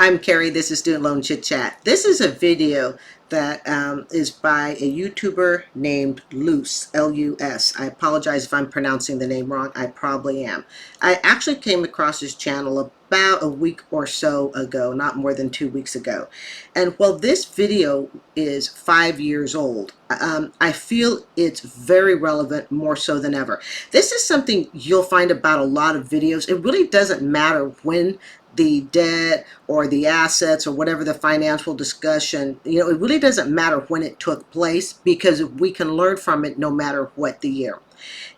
I'm Carrie. This is Student Loan Chit Chat. This is a video that is by a YouTuber named Luce, L-U-S. I apologize if I'm pronouncing the name wrong. I probably am. I actually came across his channel about a week or so ago, not more than 2 weeks ago. And while this video is 5 years old, I feel it's very relevant, more so than ever. This is something you'll find about a lot of videos. It really doesn't matter when the debt or the assets or whatever the financial discussion, it really doesn't matter when it took place, because we can learn from it no matter what the year.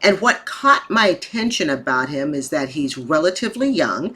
And what caught my attention about him is that he's relatively young.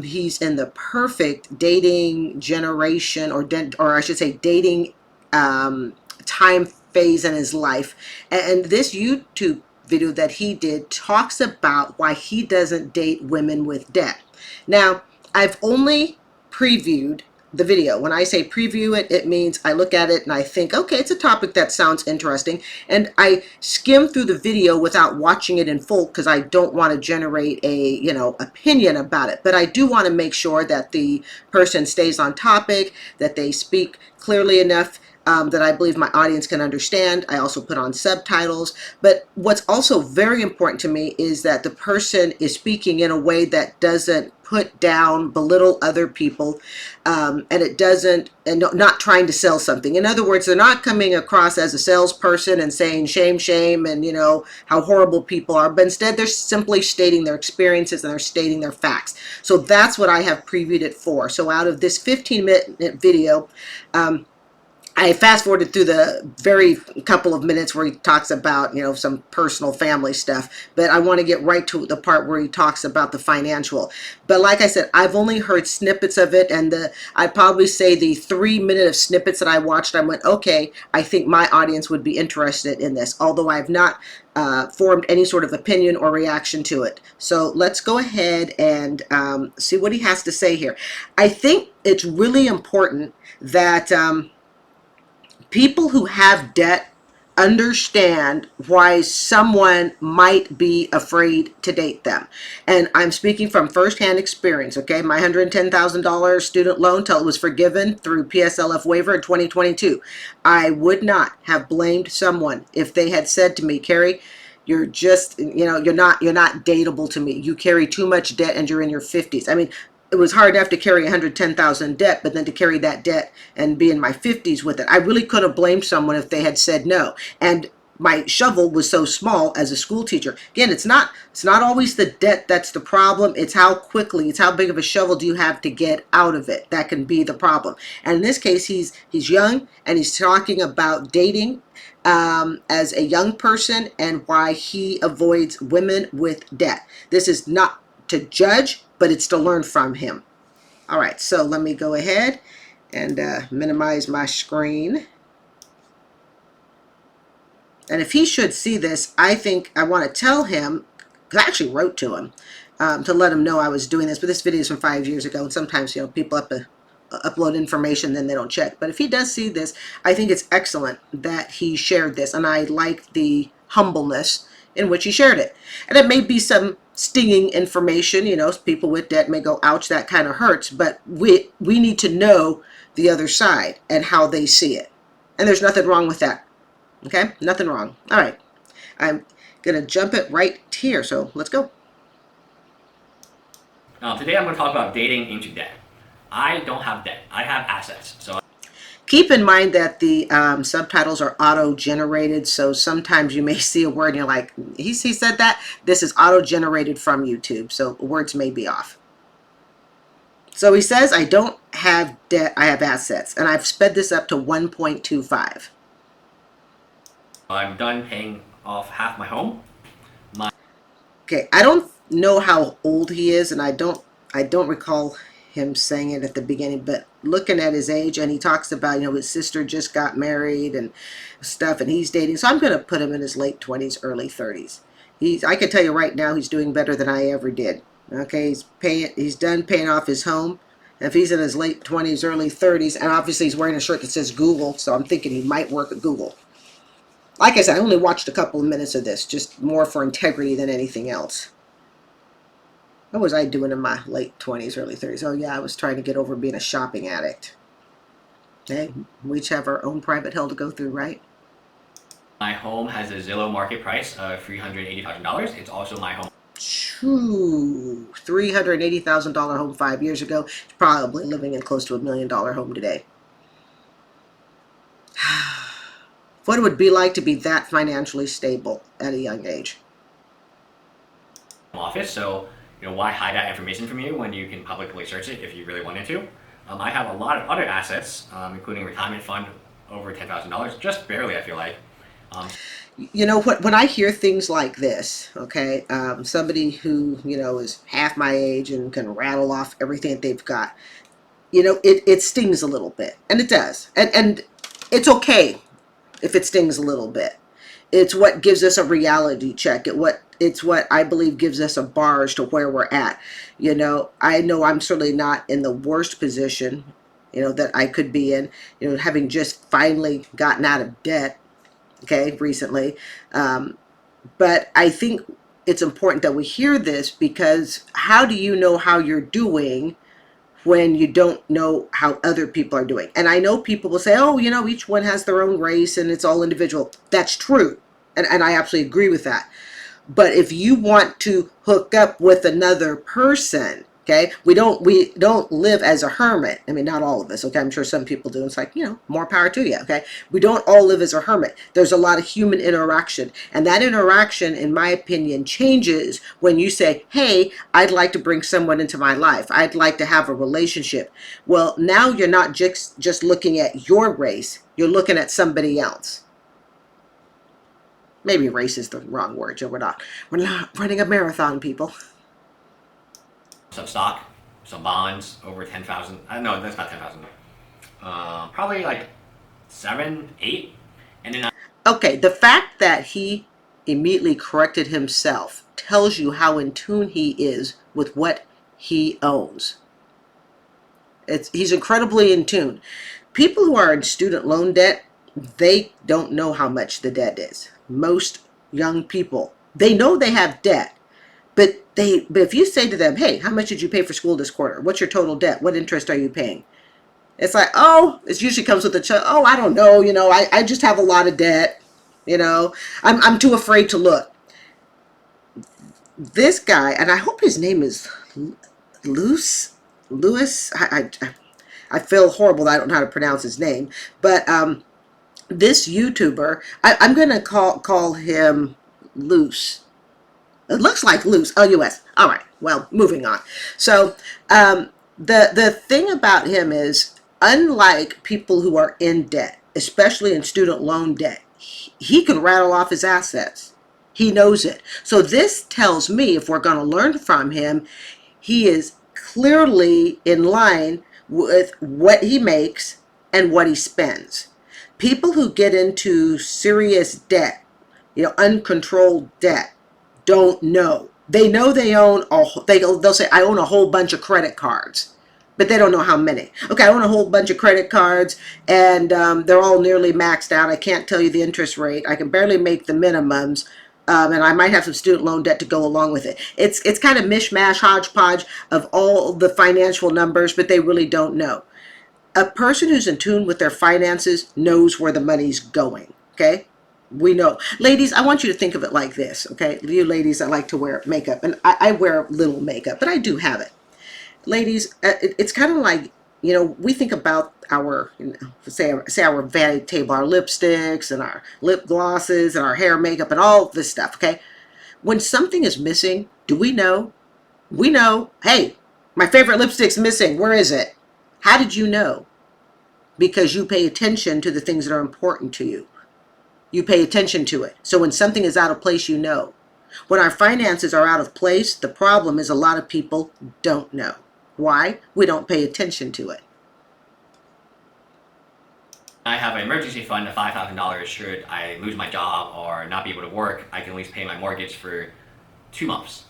He's in the perfect dating generation, or I should say dating time phase in his life. And this YouTube video that he did talks about why he doesn't date women with debt. Now, I've only previewed the video. When I say preview it, it means I look at it and I think, okay, it's a topic that sounds interesting. And I skim through the video without watching it in full, because I don't want to generate a, opinion about it. But I do want to make sure that the person stays on topic, that they speak clearly enough that I believe my audience can understand. I also put on subtitles. But what's also very important to me is that the person is speaking in a way that doesn't put down, belittle other people, and it doesn't, and not trying to sell something. In other words, they're not coming across as a salesperson and saying shame, shame, and how horrible people are, but instead they're simply stating their experiences and they're stating their facts. So that's what I have previewed it for. So out of this 15-minute video, I fast forwarded through the very couple of minutes where he talks about, some personal family stuff, but I want to get right to the part where he talks about the financial. But like I said, I've only heard snippets of it, and I'd probably say the 3-minute of snippets that I watched, I went, okay, I think my audience would be interested in this, although I've not formed any sort of opinion or reaction to it. So let's go ahead and see what he has to say here. I think it's really important that people who have debt understand why someone might be afraid to date them. And I'm speaking from firsthand experience, okay? My $110,000 student loan, till it was forgiven through PSLF waiver in 2022. I would not have blamed someone if they had said to me, Carrie, you're just, you're not dateable to me. You carry too much debt and you're in your 50s. I mean, it was hard enough to carry 110,000 debt, but then to carry that debt and be in my 50s with it. I really could have blamed someone if they had said no. And my shovel was so small as a school teacher. Again, it's not always the debt that's the problem. It's how big of a shovel do you have to get out of it. That can be the problem. And in this case, he's young, and he's talking about dating as a young person and why he avoids women with debt. This is not to judge, but it's to learn from him. All right, so let me go ahead and minimize my screen. And if he should see this, I think I want to tell him, because I actually wrote to him to let him know I was doing this, but this video is from 5 years ago, and sometimes people upload information, then they don't check. But if he does see this, I think it's excellent that he shared this, and I like the humbleness in which he shared it. And it may be some stinging information, people with debt may go, ouch, that kind of hurts, but we need to know the other side and how they see it. And there's nothing wrong with that. Okay? Nothing wrong. All right. I'm going to jump it right here, so let's go. Today I'm going to talk about dating into debt. I don't have debt. I have assets. So keep in mind that the subtitles are auto-generated, so sometimes you may see a word and you're like, he said that? This is auto-generated from YouTube, so words may be off. So he says, I don't have debt, I have assets, and I've sped this up to 1.25. I'm done paying off half my home. Okay, I don't know how old he is, and I don't recall him saying it at the beginning, but looking at his age, and he talks about, his sister just got married and stuff, and he's dating, so I'm going to put him in his late 20s, early 30s. I can tell you right now, he's doing better than I ever did. Okay, he's done paying off his home. And if he's in his late 20s, early 30s, and obviously he's wearing a shirt that says Google, so I'm thinking he might work at Google. Like I said, I only watched a couple of minutes of this, just more for integrity than anything else. What was I doing in my late 20s, early 30s? Oh, yeah, I was trying to get over being a shopping addict. Hey, we each have our own private hell to go through, right? My home has a Zillow market price of $380,000. It's also my home. True. $380,000 home 5 years ago. He's probably living in close to $1 million home today. What it would be like to be that financially stable at a young age. Office. So, why hide that information from you when you can publicly search it if you really wanted to? I have a lot of other assets, including retirement fund over $10,000, just barely, I feel like. You know what? When I hear things like this, okay, somebody who is half my age and can rattle off everything that they've got, it stings a little bit, and it does, and it's okay if it stings a little bit. It's what gives us a reality check. It's what I believe gives us a bar as to where we're at. I know I'm certainly not in the worst position, that I could be in, having just finally gotten out of debt, okay, recently. But I think it's important that we hear this, because how do you know how you're doing when you don't know how other people are doing? And I know people will say, oh, each one has their own race and it's all individual. That's true. And I absolutely agree with that. But if you want to hook up with another person, okay, we don't live as a hermit. I mean, not all of us, okay? I'm sure some people do. It's like, more power to you, okay? We don't all live as a hermit. There's a lot of human interaction. And that interaction, in my opinion, changes when you say, hey, I'd like to bring someone into my life. I'd like to have a relationship. Well, now you're not just looking at your race. You're looking at somebody else. Maybe race is the wrong word, Joe. We're not running a marathon, people. Some stock, some bonds over 10,000. No, that's not 10,000. Probably like 7, 8. And then Okay, the fact that he immediately corrected himself tells you how in tune he is with what he owns. He's incredibly in tune. People who are in student loan debt, they don't know how much the debt is. Most young people, they know they have debt, but if you say to them, hey, how much did you pay for school this quarter? What's your total debt? What interest are you paying? It's like, oh, it usually comes with oh, I don't know, I just have a lot of debt, I'm too afraid to look. This guy, and I hope his name is Luce, Lewis. I feel horrible that I don't know how to pronounce his name, but this YouTuber, I'm gonna call him Luce. It looks like loose. LUS. All right. Well, moving on. So the thing about him is, unlike people who are in debt, especially in student loan debt, he can rattle off his assets. He knows it. So this tells me, if we're going to learn from him, he is clearly in line with what he makes and what he spends. People who get into serious debt, uncontrolled debt, don't know. They know they own they'll say, I own a whole bunch of credit cards, but they don't know how many. Okay, I own a whole bunch of credit cards, and they're all nearly maxed out. I can't tell you the interest rate. I can barely make the minimums. And I might have some student loan debt to go along with it. It's kind of mishmash, hodgepodge of all the financial numbers, but they really don't know. A person who's in tune with their finances knows where the money's going. Okay, we know. Ladies, I want you to think of it like this, okay? You ladies that like to wear makeup, and I wear little makeup, but I do have it. Ladies, it's kind of like, we think about our, say our vanity table, our lipsticks and our lip glosses and our hair makeup and all this stuff, okay? When something is missing, do we know? We know, hey, my favorite lipstick's missing. Where is it? How did you know? Because you pay attention to the things that are important to you. You pay attention to it. So when something is out of place, you know. When our finances are out of place, the problem is a lot of people don't know. Why? We don't pay attention to it. I have an emergency fund of $5,000 should I lose my job or not be able to work. I can at least pay my mortgage for 2 months.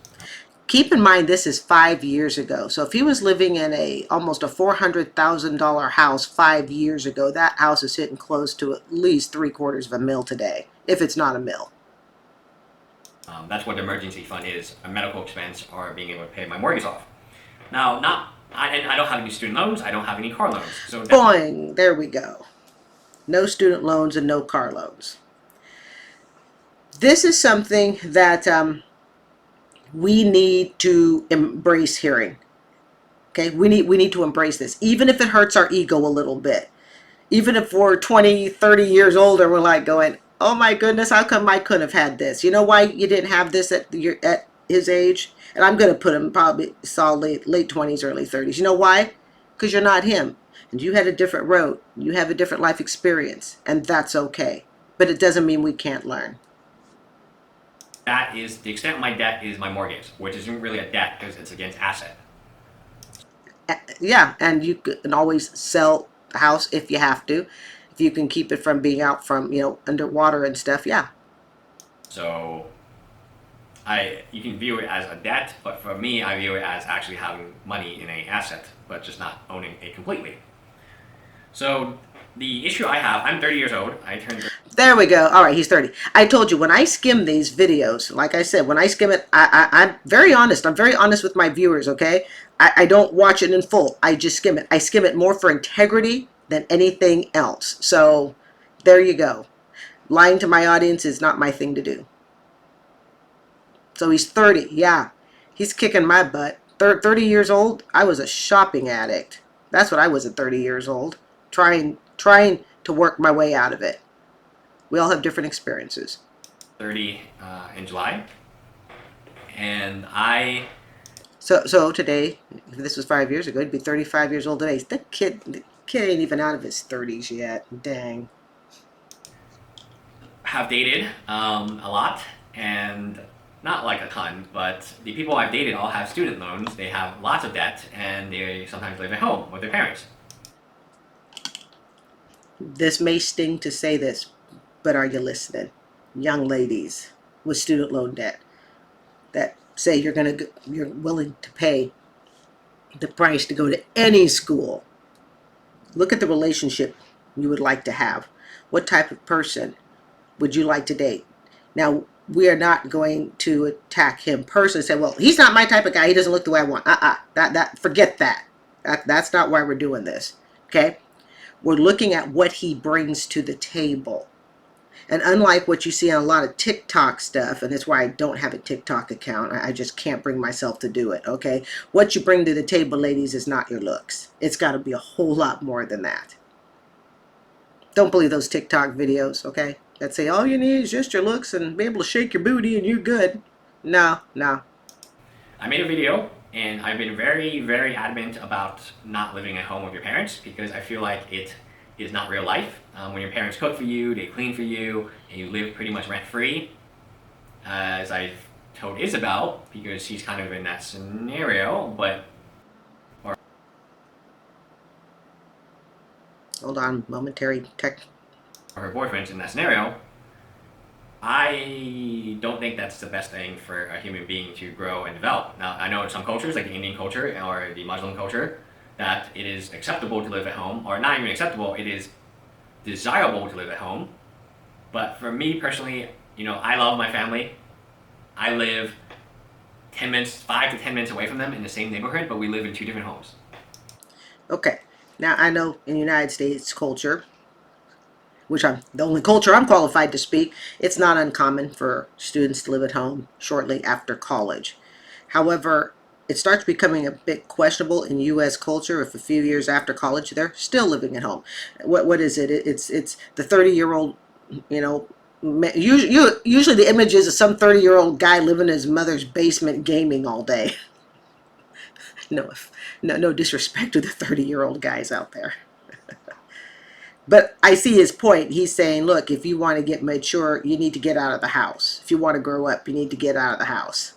Keep in mind, this is 5 years ago. So if he was living in almost a $400,000 house 5 years ago, that house is hitting close to at least $750,000 today, if it's not a mill. That's what the emergency fund is: a medical expense or being able to pay my mortgage off. Now, and I don't have any student loans. I don't have any car loans. So that's Boing, there we go. No student loans and no car loans. This is something that we need to embrace hearing. Okay, we need to embrace this, even if it hurts our ego a little bit. Even if we're 20, 30 years older, we're like going, "Oh my goodness, how come I couldn't have had this? You know why you didn't have this at his age?" And I'm going to put him probably solidly late 20s, early 30s. You know why? Because you're not him, and you had a different road. You have a different life experience, and that's okay. But it doesn't mean we can't learn. that is the extent of my debt is my mortgage, which isn't really a debt because it's against asset. Yeah, and you can always sell the house if you have to, if you can keep it from being out from underwater and stuff. Yeah. So you can view it as a debt, but for me, I view it as actually having money in an asset, but just not owning it completely. So the issue I have, I'm 30 years old. I turned 30. There we go. All right, he's 30. I told you, when I skim these videos, like I said, when I skim it, I'm very honest. I'm very honest with my viewers, okay? I don't watch it in full. I just skim it. I skim it more for integrity than anything else. So there you go. Lying to my audience is not my thing to do. So he's 30. Yeah, he's kicking my butt. 30 years old, I was a shopping addict. That's what I was at 30 years old, trying to work my way out of it. We all have different experiences. 30 in July, and I So today, if this was 5 years ago, he'd be 35 years old today. The kid ain't even out of his 30s yet. Dang. have dated a lot, and not like a ton, but the people I've dated all have student loans. They have lots of debt, and they sometimes live at home with their parents. This may sting to say this, but are you listening? Young ladies with student loan debt that say you're willing to pay the price to go to any school. Look at the relationship you would like to have. What type of person would you like to date? Now, we are not going to attack him personally and say, well, he's not my type of guy. He doesn't look the way I want. Forget that. That's not why we're doing this. Okay? We're looking at what he brings to the table. And unlike what you see on a lot of TikTok stuff, and that's why I don't have a TikTok account, I just can't bring myself to do it, okay? What you bring to the table, ladies, is not your looks. It's got to be a whole lot more than that. Don't believe those TikTok videos, okay? That say all you need is just your looks and be able to shake your booty and you're good. No, no. I made a video, and I've been very, very adamant about not living at home with your parents because I feel like it is not real life. When your parents cook for you, they clean for you, and you live pretty much rent free. As I've told Isabel, because she's kind of in that scenario, Hold on, momentary tech. or her boyfriend's in that scenario, I don't think that's the best thing for a human being to grow and develop. Now, I know in some cultures, like the Indian culture or the Muslim culture, that it is acceptable to live at home, or not even acceptable, it is desirable to live at home. But for me personally, I love my family. I live 10 minutes, 5 to 10 minutes away from them in the same neighborhood, but we live in two different homes. Okay, now I know in the United States culture, which I'm the only culture I'm qualified to speak, it's not uncommon for students to live at home shortly after college. However, it starts becoming a bit questionable in U.S. culture if a few years after college they're still living at home. What is it? It's the 30-year-old, usually the image is of some 30-year-old guy living in his mother's basement gaming all day. No, no disrespect to the 30-year-old guys out there. But I see his point. He's saying, look, if you want to get mature, you need to get out of the house. If you want to grow up, you need to get out of the house.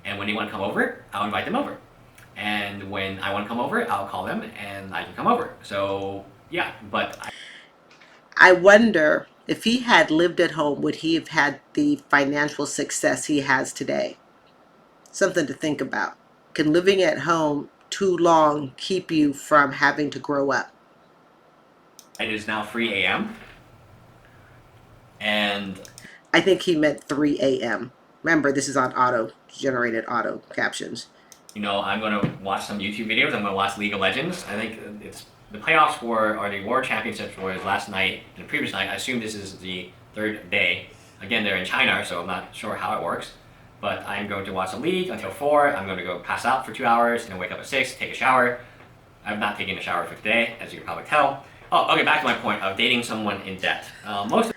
And when they want to come over, I'll invite them over. And when I want to come over, I'll call them and I can come over. So, yeah, I wonder if he had lived at home, would he have had the financial success he has today? Something to think about. Can living at home too long keep you from having to grow up? it is now 3 a.m. And I think he meant 3 a.m. Remember, this is on auto-generated auto captions. I'm going to watch some YouTube videos. I'm going to watch League of Legends. I think it's the playoffs or the World Championships was last night and the previous night. I assume this is the third day. Again, they're in China, so I'm not sure how it works. But I'm going to watch the league until 4. I'm going to go pass out for 2 hours and then wake up at 6, take a shower. I've not taken a shower for today, as you can probably tell. Oh, okay, back to my point of dating someone in debt. Most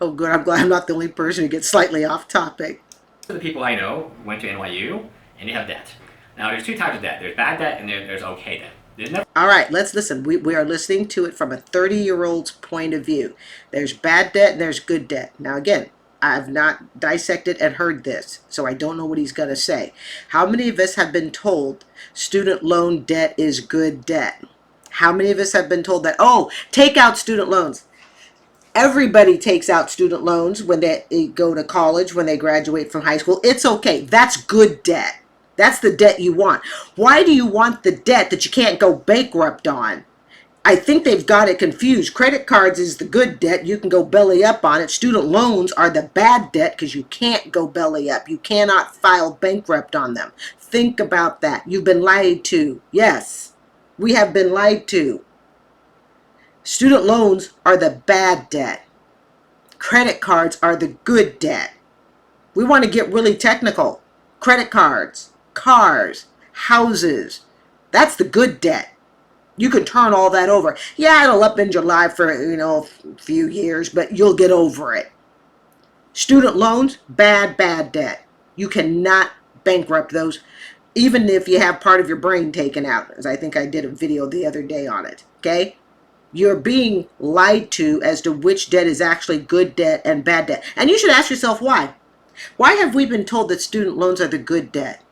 Oh, good. I'm glad I'm not the only person who gets slightly off topic. of the people I know went to NYU and they have debt. Now, there's two types of debt. There's bad debt and there's okay debt. There's never All right, let's listen. We are listening to it from a 30-year-old's point of view. There's bad debt and there's good debt. Now, again, I've not dissected and heard this, so I don't know what he's going to say. How many of us have been told student loan debt is good debt? How many of us have been told that, oh, take out student loans? Everybody takes out student loans when they go to college, when they graduate from high school. It's okay. That's good debt. That's the debt you want. Why do you want the debt that you can't go bankrupt on? I think they've got it confused. Credit cards is the good debt. You can go belly up on it. Student loans are the bad debt because you can't go belly up. You cannot file bankrupt on them. Think about that. You've been lied to. Yes, we have been lied to. Student loans are the bad debt. Credit cards are the good debt. We want to get really technical. Credit cards, cars, houses, that's the good debt. You can turn all that over. Yeah, it'll upend your life for, a few years, but you'll get over it. Student loans, bad debt. You cannot bankrupt those, even if you have part of your brain taken out, as I think I did a video the other day on it, okay? You're being lied to as to which debt is actually good debt and bad debt. And you should ask yourself why. Why have we been told that student loans are the good debt?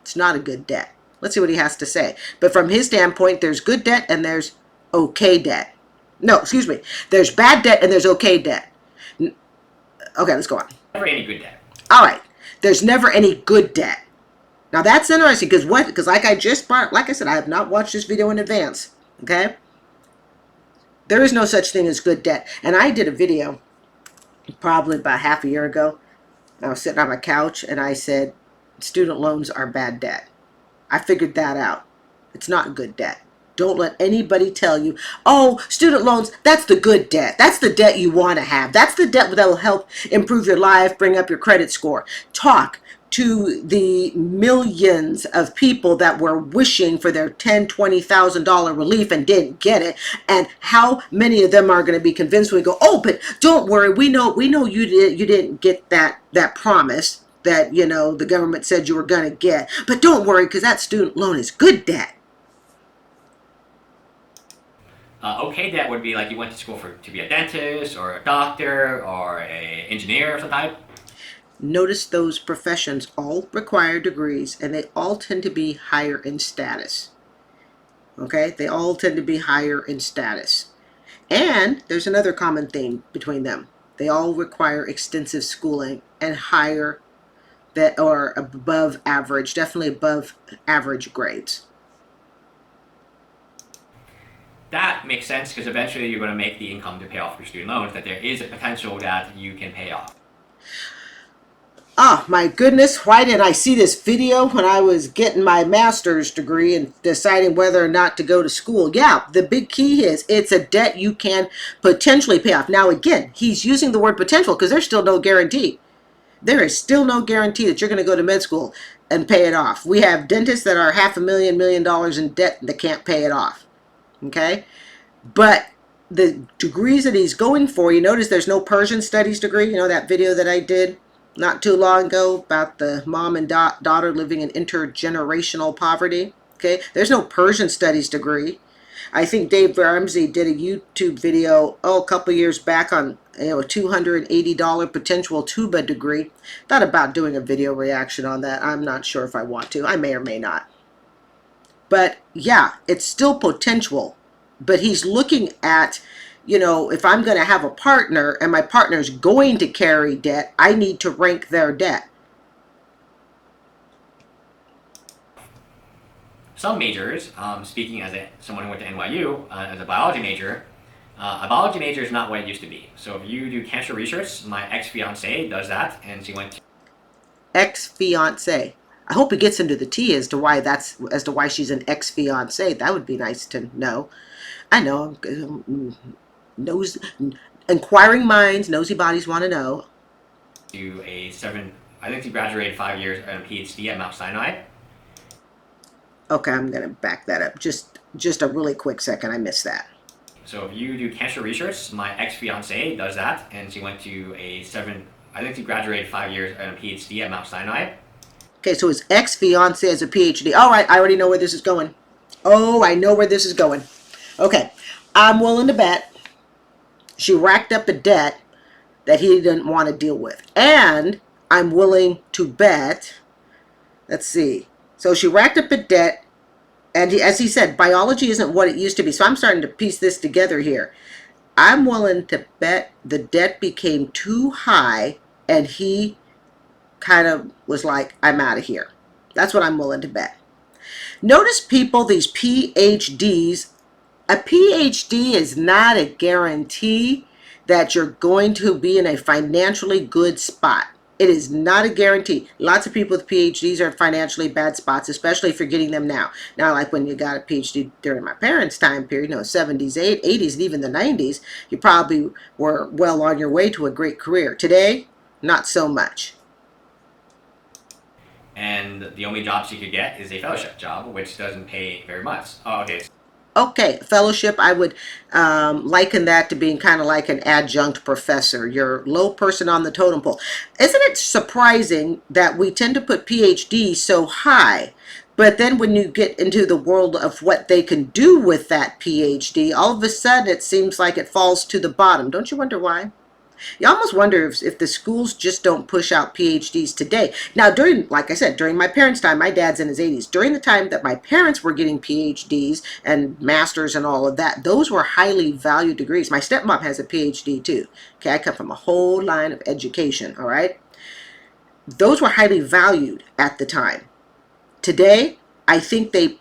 It's not a good debt. Let's see what he has to say. But from his standpoint, there's good debt and there's okay debt. No, excuse me. There's bad debt and there's okay debt. Okay, let's go on. any good debt. All right. There's never any good debt. Now that's interesting because like I said, I have not watched this video in advance. Okay? There is no such thing as good debt. And I did a video probably about half a year ago. I was sitting on my couch and I said, student loans are bad debt. I figured that out. It's not good debt. Don't let anybody tell you, oh, student loans, that's the good debt. That's the debt you want to have. That's the debt that will help improve your life, bring up your credit score. Talk to the millions of people that were wishing for their $10,000, $20,000 relief and didn't get it, and how many of them are going to be convinced when we go, oh, but don't worry, we know you didn't get that promise that the government said you were going to get, but don't worry because that student loan is good debt. Okay debt would be like you went to school to be a dentist or a doctor or an engineer of some type. Notice those professions all require degrees and they all tend to be higher in status. Okay? They all tend to be higher in status. And there's another common theme between them. They all require extensive schooling and higher that or above average, definitely above average grades. That makes sense because eventually you're going to make the income to pay off your student loans, that there is a potential that you can pay off. Oh my goodness, why didn't I see this video when I was getting my master's degree and deciding whether or not to go to school? Yeah, the big key is it's a debt you can potentially pay off. Now again, he's using the word potential because there's still no guarantee. There is still no guarantee that you're going to go to med school and pay it off. We have dentists that are $500,000, $1 million in debt that can't pay it off. Okay? But the degrees that he's going for, you notice there's no Persian studies degree. That video that I did not too long ago about the mom and daughter living in intergenerational poverty. Okay, there's no Persian studies degree. I think Dave Ramsey did a YouTube video a couple years back on a $280 potential tuba degree. Thought about doing a video reaction on that. I'm not sure if I want to. I may or may not. But yeah, it's still potential. But he's looking at, if I'm going to have a partner and my partner is going to carry debt, I need to rank their debt. Some majors, speaking as someone who went to NYU as a biology major, A biology major is not what it used to be. So if you do cancer research, my ex-fiance does that, and she went Ex-fiance. I hope it gets into the tea as to why she's an ex-fiance. That would be nice to know. I know. Knows inquiring minds, nosy bodies want to know. to a seven. I think she graduated 5 years and a PhD at Mount Sinai. Okay, I'm gonna back that up. Just a really quick second. I missed that. So if you do cancer research, my ex-fiance does that, and she went to a seven. I think she graduated 5 years and a PhD at Mount Sinai. Okay, so his ex-fiance has a PhD. All right, I already know where this is going. Oh, I know where this is going. Okay, I'm willing to bet she racked up a debt that he didn't want to deal with. And I'm willing to bet, let's see. So she racked up a debt, and as he said, biology isn't what it used to be. So I'm starting to piece this together here. I'm willing to bet the debt became too high, and he kind of was like, I'm out of here. That's what I'm willing to bet. Notice people, these PhDs, a PhD is not a guarantee that you're going to be in a financially good spot. It is not a guarantee. Lots of people with PhDs are in financially bad spots, especially if you're getting them now. Now, like when you got a PhD during my parents' time period, 70s, 80s, and even the 90s, you probably were well on your way to a great career. Today, not so much. And the only job she could get is a fellowship job, which doesn't pay very much. Oh, okay. Okay, fellowship, I would liken that to being kind of like an adjunct professor. You're low person on the totem pole. Isn't it surprising that we tend to put PhD so high, but then when you get into the world of what they can do with that PhD, all of a sudden it seems like it falls to the bottom. Don't you wonder why? You almost wonder if the schools just don't push out PhDs today. Now, like I said, during my parents' time, my dad's in his 80s. During the time that my parents were getting PhDs and masters and all of that, those were highly valued degrees. My stepmom has a PhD too. Okay, I come from a whole line of education, all right? Those were highly valued at the time. Today, I think the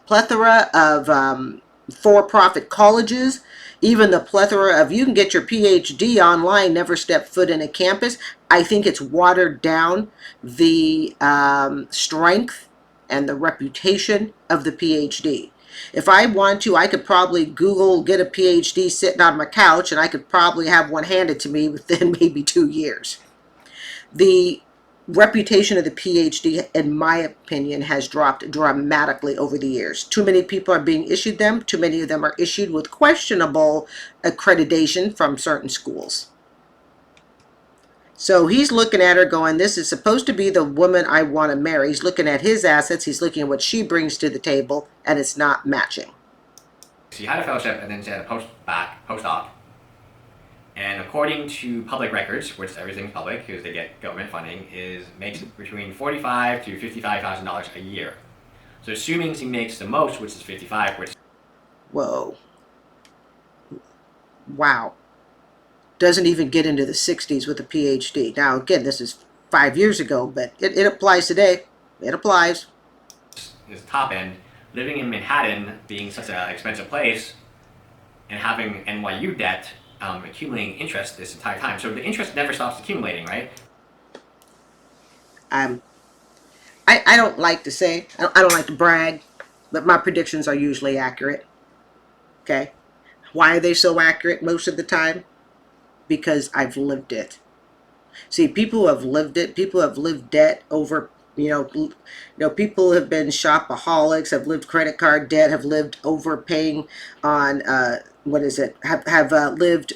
plethora of for-profit colleges, even the plethora of you can get your PhD online, never step foot in a campus. I think it's watered down the strength and the reputation of the PhD. If I want to, I could probably Google get a PhD sitting on my couch, and I could probably have one handed to me within maybe 2 years. The reputation of the PhD, in my opinion, has dropped dramatically over the years. Too many people are being issued them. Too many of them are issued with questionable accreditation from certain schools. So he's looking at her going, this is supposed to be the woman I want to marry. He's looking at his assets. He's looking at what she brings to the table, and it's not matching. She had a fellowship and then she had a postdoc. And according to public records, which everything's public because they get government funding, makes between $45,000 to $55,000 a year. So assuming she makes the most, which is 55, which Whoa. Wow. Doesn't even get into the 60s with a PhD. Now, again, this is 5 years ago, but it applies today. It applies. is top end, living in Manhattan being such an expensive place, and having NYU debt, accumulating interest this entire time. So the interest never stops accumulating, right? I don't like to say, I don't like to brag, but my predictions are usually accurate. Okay? Why are they so accurate most of the time? Because I've lived it. See, people who have lived it, people who have lived debt over, people have been shopaholics, have lived credit card debt, have lived overpaying on, have lived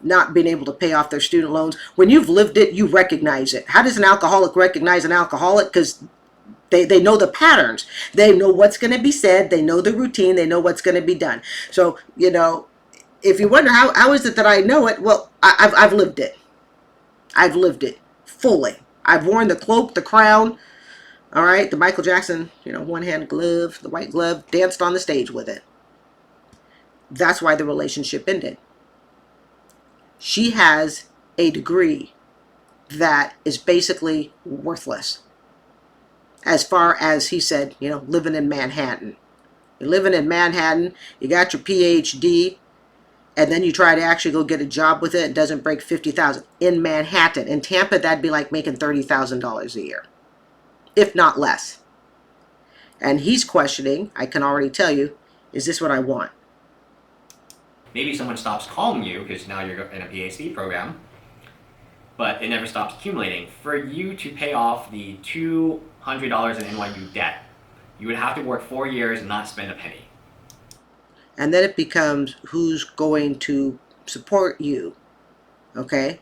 not being able to pay off their student loans. When you've lived it, you recognize it. How does an alcoholic recognize an alcoholic? Because they know the patterns. They know what's going to be said. They know the routine. They know what's going to be done. So, if you wonder how is it that I know it, well, I've lived it. I've lived it fully. I've worn the cloak, the crown, all right, the Michael Jackson, one-hand glove, the white glove, danced on the stage with it. That's why the relationship ended. She has a degree that is basically worthless. As far as he said, living in Manhattan. You're living in Manhattan, you got your PhD, and then you try to actually go get a job with it, it doesn't break 50,000 in Manhattan. In Tampa, that'd be like making $30,000 a year, if not less. And he's questioning, I can already tell you, is this what I want? Maybe someone stops calling you because now you're in a PhD program, but it never stops accumulating. For you to pay off the $200 in NYU debt, you would have to work 4 years and not spend a penny. And then it becomes who's going to support you. Okay.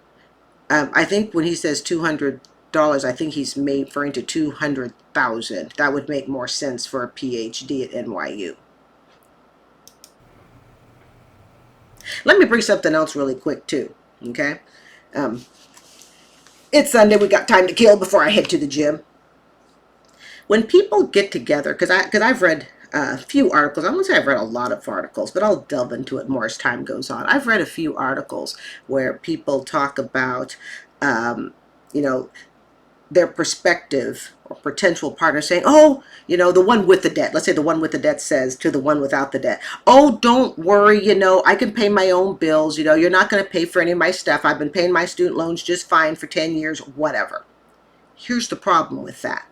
I think when he says $200, I think he's referring to 200,000. That would make more sense for a PhD at NYU. Let me bring something else really quick too. Okay. Um, it's Sunday. We got time to kill before I head to the gym. When people get together, because I've read a few articles. I won't say I've read a lot of articles, but I'll delve into it more as time goes on. I've read a few articles where people talk about, you know, their perspective or potential partner saying, oh, the one with the debt. Let's say the one with the debt says to the one without the debt, oh, don't worry, I can pay my own bills. You're not going to pay for any of my stuff. I've been paying my student loans just fine for 10 years, whatever. Here's the problem with that.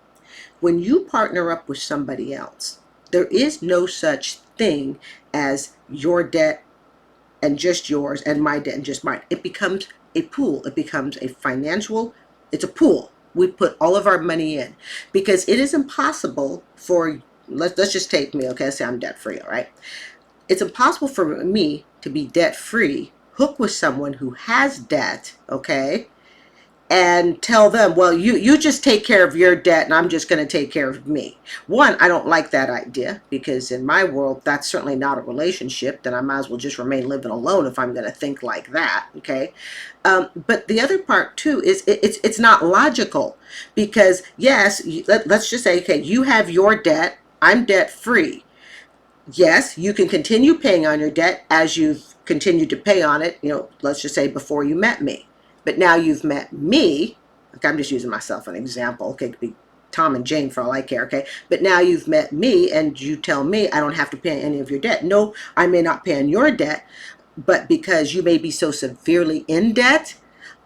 When you partner up with somebody else, there is no such thing as your debt and just yours and my debt and just mine. It becomes a pool. It becomes it's a pool. We put all of our money in because it is impossible for, let's just take me, okay, say I'm debt free, all right? It's impossible for me to be debt free, hook with someone who has debt, okay, and tell them, well, you just take care of your debt and I'm just going to take care of me. One, I don't like that idea because in my world, that's certainly not a relationship. Then I might as well just remain living alone if I'm going to think like that, okay? But the other part too is it's not logical because yes, let's just say, okay, you have your debt, I'm debt free. Yes, you can continue paying on your debt as you've continued to pay on it, let's just say before you met me. But now you've met me, okay, I'm just using myself an example, okay, it could be Tom and Jane for all I care, okay? But now you've met me and you tell me I don't have to pay any of your debt. No, I may not pay on your debt, but because you may be so severely in debt,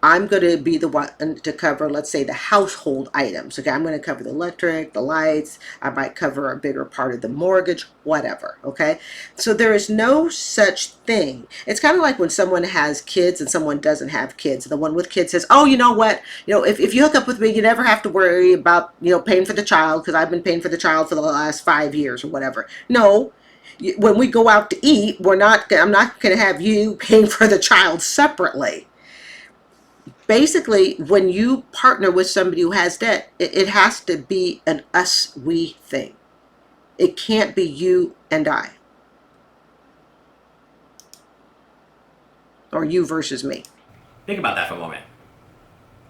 I'm going to be the one to cover, let's say, the household items. Okay, I'm going to cover the electric, the lights. I might cover a bigger part of the mortgage, whatever. Okay, so there is no such thing. It's kind of like when someone has kids and someone doesn't have kids. The one with kids says, "Oh, you know what? If you hook up with me, you never have to worry about paying for the child because I've been paying for the child for the last 5 years or whatever." No. When we go out to eat, I'm not going to have you paying for the child separately. Basically, when you partner with somebody who has debt, it has to be an us, we thing. It can't be you and I. Or you versus me. Think about that for a moment.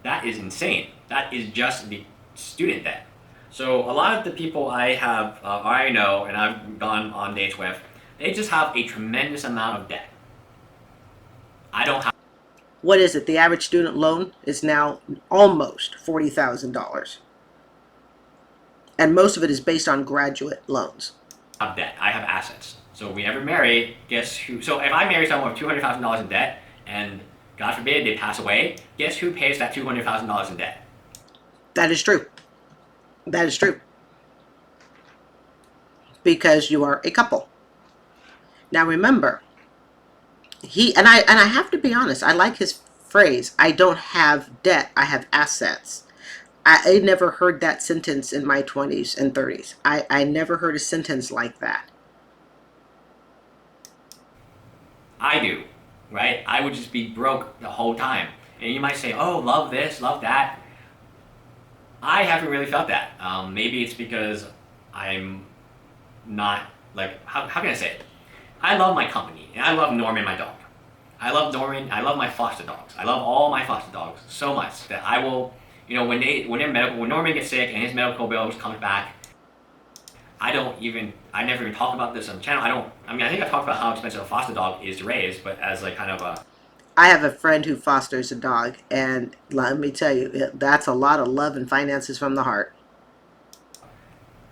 That is insane. That is just the student debt. So a lot of the people I have, I know, and I've gone on dates with, they just have a tremendous amount of debt. I don't have. What is it? The average student loan is now almost $40,000. And most of it is based on graduate loans. Have debt. I have assets. So if we ever marry, guess who? So if I marry someone with $200,000 in debt, and God forbid they pass away, guess who pays that $200,000 in debt? That is true. That is true. Because you are a couple. Now remember, I have to be honest, I like his phrase, I don't have debt, I have assets. I never heard that sentence in my 20s and 30s. I never heard a sentence like that. I do, right? I would just be broke the whole time. And you might say, oh, love this, love that. I haven't really felt that. Maybe it's because I'm not, like, how can I say it? I love my company, and I love Norman, my dog. I love Norman, I love my foster dogs. I love all my foster dogs so much that I will, when Norman gets sick and his medical bills comes back, I never even talk about this on the channel. I think I've talked about how expensive a foster dog is to raise, but as like kind of a... I have a friend who fosters a dog, and let me tell you, that's a lot of love and finances from the heart.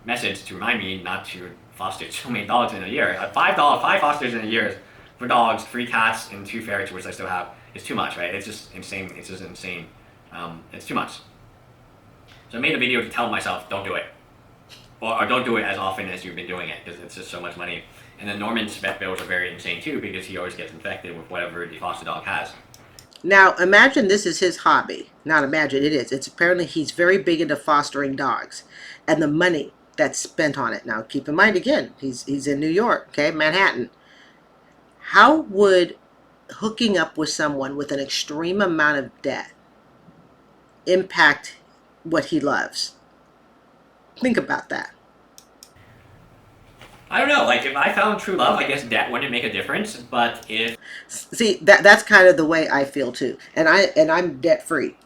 Message to remind me not to fostered so many dogs in a year. $5, five fosters in a year for dogs, three cats, and two ferrets, which I still have, is too much, right? It's just insane. It's just insane. It's too much. So I made a video to tell myself, don't do it. Or don't do it as often as you've been doing it, because it's just so much money. And then Norman's vet bills are very insane too, because he always gets infected with whatever the foster dog has. Now, imagine this is his hobby. Not imagine, it is. It's apparently he's very big into fostering dogs and the money that's spent on it. Now, keep in mind again, he's in New York, okay, Manhattan. How would hooking up with someone with an extreme amount of debt impact what he loves? Think about that. I don't know. Like if I found true love, I guess debt wouldn't make a difference. But if See, that's kind of the way I feel too. And I'm debt free,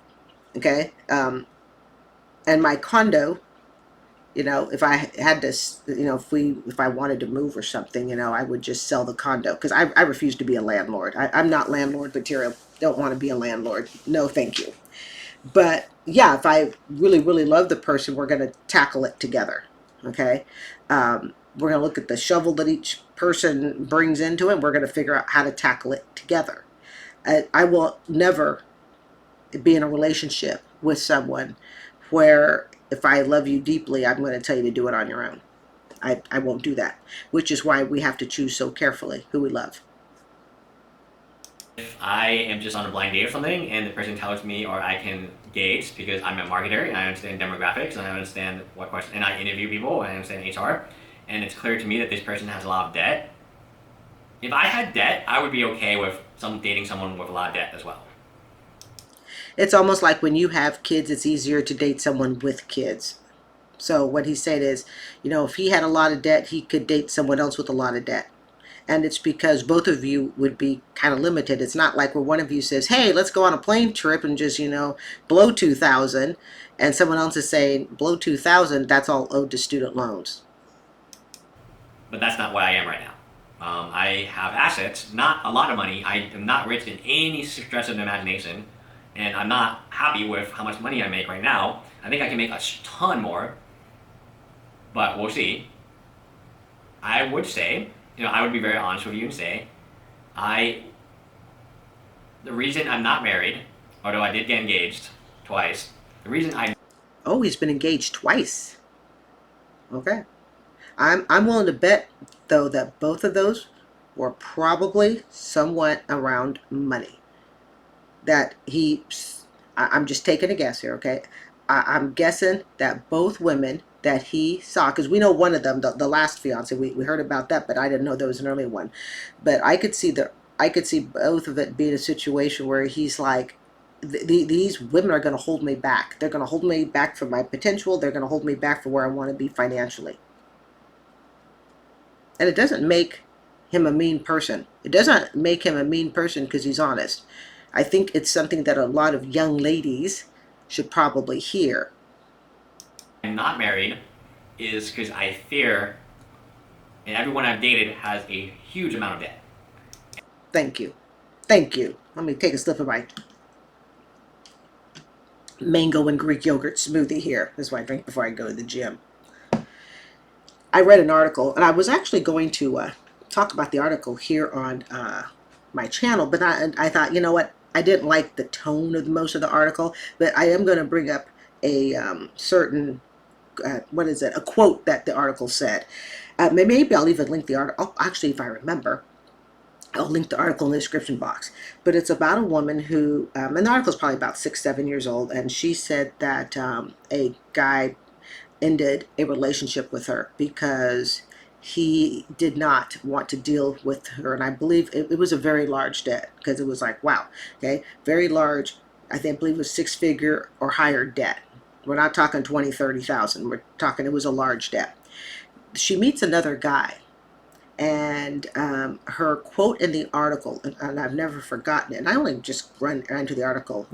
okay? And my condo, if I had to, if I wanted to move or something, I would just sell the condo because I refuse to be a landlord. I'm not landlord material. Don't want to be a landlord. No, thank you. But yeah, if I really, really love the person, we're going to tackle it together. Okay. We're going to look at the shovel that each person brings into it. We're going to figure out how to tackle it together. I will never be in a relationship with someone where if I love you deeply, I'm going to tell you to do it on your own. I won't do that, which is why we have to choose so carefully who we love. I am just on a blind date or something, and the person tells me, or I can gauge because I'm a marketer and I understand demographics and I understand what question, and I interview people and I understand HR, and it's clear to me that this person has a lot of debt. If I had debt, I would be okay with dating someone with a lot of debt as well. It's almost like when you have kids, it's easier to date someone with kids. So what he said is, if he had a lot of debt, he could date someone else with a lot of debt. And it's because both of you would be kind of limited. It's not like where one of you says, hey, let's go on a plane trip and just, blow 2,000, and someone else is saying, blow 2,000, that's all owed to student loans. But that's not what I am right now. I have assets, not a lot of money. I am not rich in any stretch of the imagination, and I'm not happy with how much money I make right now. I think I can make a ton more, but we'll see. I would say, I would be very honest with you and say, the reason I'm not married, although I did get engaged twice, the reason I Oh, he's been engaged twice. Okay. I'm willing to bet, though, that both of those were probably somewhat around money. That I'm just taking a guess here, okay? I'm guessing that both women that he saw, because we know one of them, the last fiance, we heard about that, but I didn't know there was an earlier one. But I could see both of it being a situation where he's like, these women are going to hold me back. They're going to hold me back for my potential. They're going to hold me back for where I want to be financially. And it doesn't make him a mean person. It doesn't make him a mean person because he's honest. I think it's something that a lot of young ladies should probably hear. I'm not married is because I fear, and everyone I've dated has a huge amount of debt. Thank you. Thank you. Let me take a sip of my mango and Greek yogurt smoothie here. This is what I drink before I go to the gym. I read an article, and I was actually going to talk about the article here on my channel, but I thought, you know what? I didn't like the tone of most of the article, but I am going to bring up a certain, a quote that the article said. Maybe I'll even link the article. Oh, actually, if I remember, I'll link the article in the description box. But it's about a woman who, and the article is probably about 6, 7 years old, and she said that a guy ended a relationship with her because he did not want to deal with her. And I believe it was a very large debt, because it was like, wow, okay, very large. I believe it was 6-figure or higher debt. We're not talking 20, 30,000. We're talking, it was a large debt. She meets another guy, and her quote in the article, and I've never forgotten it, and I only just ran into the article,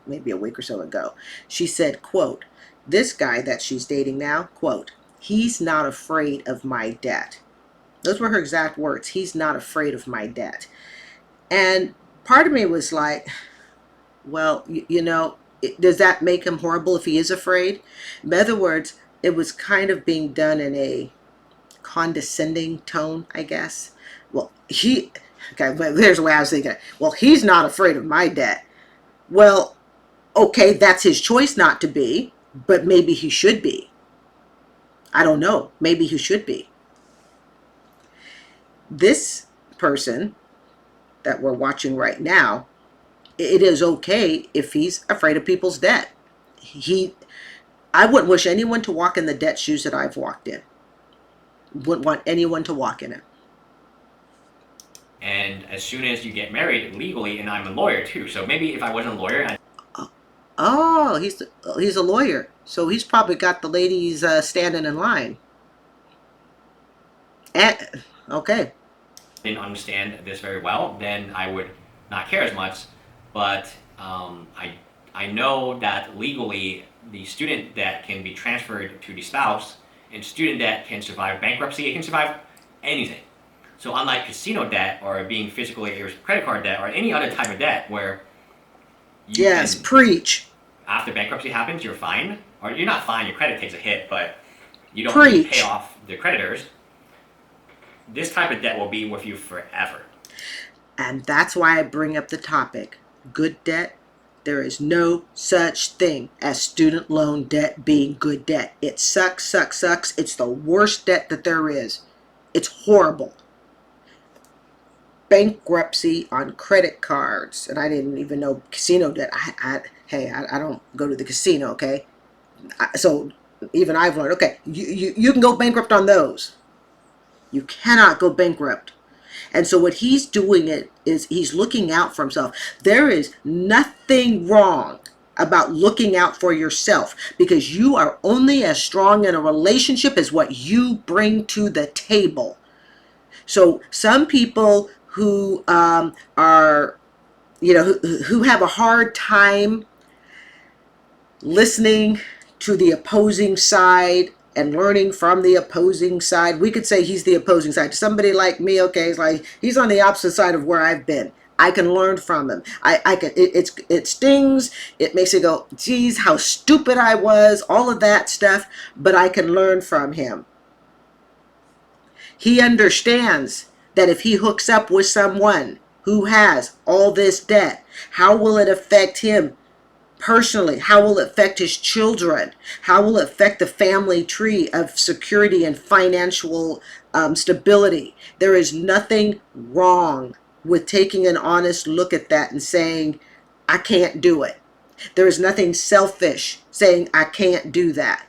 maybe a week or so ago. She said, quote, this guy that she's dating now, quote, he's not afraid of my debt. Those were her exact words. He's not afraid of my debt. And part of me was like, well, does that make him horrible if he is afraid? In other words, it was kind of being done in a condescending tone, I guess. Well, okay, but there's the way I was thinking. Well, he's not afraid of my debt. Well, okay, that's his choice not to be, but maybe he should be. I don't know. Maybe he should be. This person that we're watching right now, it is okay if he's afraid of people's debt. I wouldn't wish anyone to walk in the debt shoes that I've walked in. Wouldn't want anyone to walk in it. And as soon as you get married legally, and I'm a lawyer too, so maybe if I wasn't a lawyer, Oh, he's a lawyer, so he's probably got the ladies standing in line. Okay. didn't understand this very well, then I would not care as much. But I know that legally the student debt can be transferred to the spouse, and student debt can survive bankruptcy. It can survive anything. So unlike casino debt or being physically or credit card debt or any other type of debt where you Yes, can, preach. after bankruptcy happens, you're fine, or you're not fine. Your credit takes a hit, but you don't need to pay Preach. off the creditors. This type of debt will be with you forever. And that's why I bring up the topic. Good debt. There is no such thing as student loan debt being good debt. It sucks, sucks, sucks. It's the worst debt that there is. It's horrible. Bankruptcy on credit cards. And I didn't even know casino debt. I don't go to the casino, okay? So even I've learned, okay, you can go bankrupt on those. You cannot go bankrupt. And so what he's doing is he's looking out for himself. There is nothing wrong about looking out for yourself, because you are only as strong in a relationship as what you bring to the table. So some people who are, who have a hard time listening to the opposing side and learning from the opposing side. We could say he's the opposing side. To somebody like me, okay, it's like he's on the opposite side of where I've been. I can learn from him. I can. It stings. It makes you go, geez, how stupid I was. All of that stuff. But I can learn from him. He understands that if he hooks up with someone who has all this debt, how will it affect him personally? How will it affect his children? How will it affect the family tree of security and financial stability? There is nothing wrong with taking an honest look at that and saying, I can't do it. There is nothing selfish saying, I can't do that.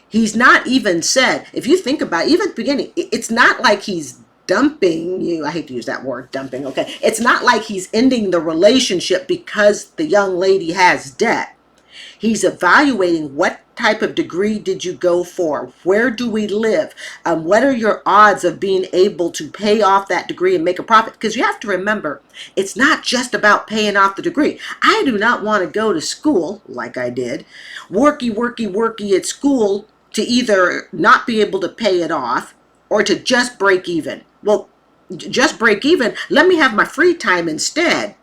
He's not even said, if you think about it, even at the beginning, it's not like he's dumping you. I hate to use that word, dumping, okay? It's not like he's ending the relationship because the young lady has debt. He's evaluating, what type of degree did you go for? Where do we live? What are your odds of being able to pay off that degree and make a profit? Because you have to remember, it's not just about paying off the degree. I do not want to go to school, like I did, worky at school to either not be able to pay it off or to just break even. Well, just break even. Let me have my free time instead.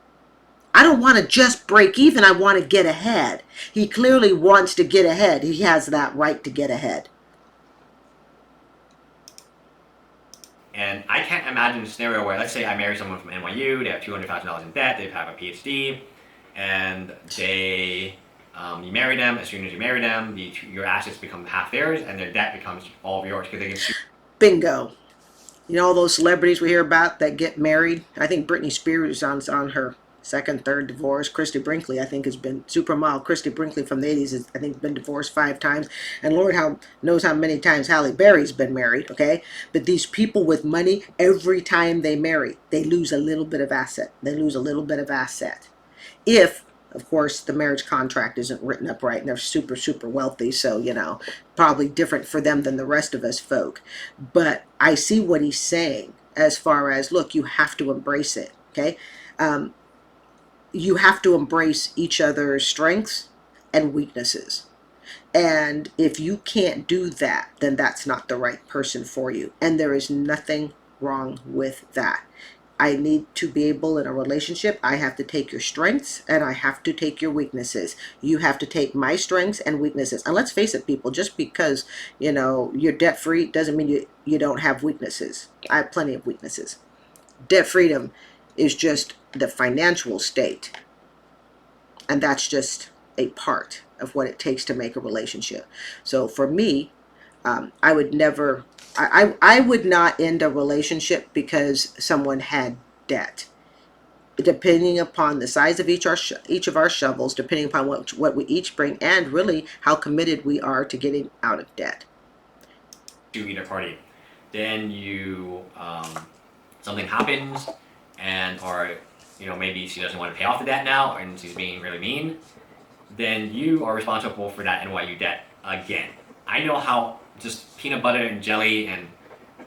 I don't want to just break even. I want to get ahead. He clearly wants to get ahead. He has that right to get ahead. And I can't imagine a scenario where, let's say I marry someone from NYU, they have $200,000 in debt, they have a PhD, and you marry them. As soon as you marry them, your assets become half theirs, and their debt becomes all of yours because they can. Bingo. You know all those celebrities we hear about that get married? I think Britney Spears is on her second, third divorce. Christy Brinkley, I think, has been supermodel. Christy Brinkley from the 80s has, I think, been divorced 5 times. And Lord knows how many times Halle Berry's been married, okay? But these people with money, every time they marry, they lose a little bit of asset. They lose a little bit of asset. If, of course, the marriage contract isn't written up right and they're super, super wealthy. So, probably different for them than the rest of us folk. But I see what he's saying as far as, look, you have to embrace it, okay? You have to embrace each other's strengths and weaknesses. And if you can't do that, then that's not the right person for you. And there is nothing wrong with that. I need to be able in a relationship, I have to take your strengths and I have to take your weaknesses. You have to take my strengths and weaknesses. And let's face it, people, just because, you're debt free doesn't mean you don't have weaknesses. I have plenty of weaknesses. Debt freedom is just the financial state. And that's just a part of what it takes to make a relationship. So for me, I would never, I would not end a relationship because someone had debt. Depending upon the size of each of our shovels, depending upon what we each bring, and really how committed we are to getting out of debt. To either party, then something happens, and or maybe she doesn't want to pay off the debt now, and she's being really mean. Then you are responsible for that NYU debt again. I know how just peanut butter and jelly and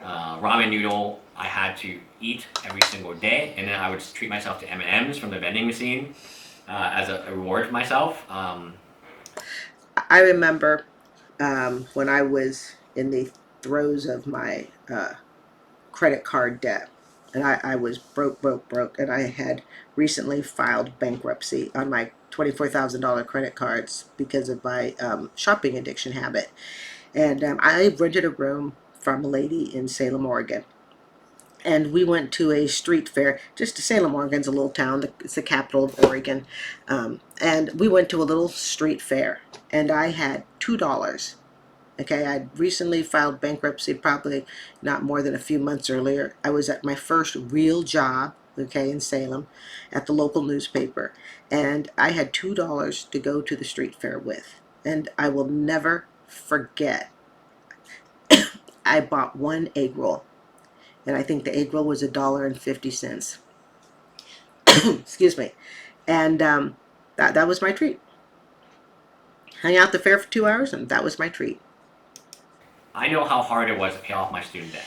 ramen noodle I had to eat every single day, and then I would treat myself to M&Ms from the vending machine as a reward for myself. I remember when I was in the throes of my credit card debt, and I was broke, and I had recently filed bankruptcy on my $24,000 credit cards because of my shopping addiction habit. And I rented a room from a lady in Salem, Oregon. And we went to a street fair. Just Salem, Oregon's a little town. It's the capital of Oregon. And we went to a little street fair. And I had $2. Okay, I'd recently filed bankruptcy, probably not more than a few months earlier. I was at my first real job, okay, in Salem, at the local newspaper. And I had $2 to go to the street fair with. And I will never forget, I bought one egg roll. And I think the egg roll was $1.50. Excuse me. And that was my treat. Hung out the fair for 2 hours, and that was my treat. I know how hard it was to pay off my student debt.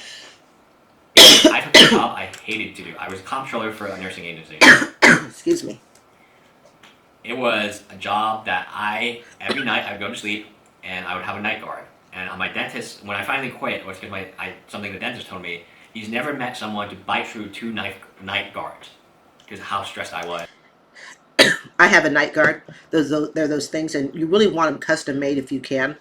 I took a job I hated to do. I was a comptroller for a nursing agency. Excuse me. It was a job that every night I'd go to sleep and I would have a night guard. And my dentist, when I finally quit, was because something the dentist told me, he's never met someone to bite through two night guards because of how stressed I was. I have a night guard. They're those things, and you really want them custom made if you can.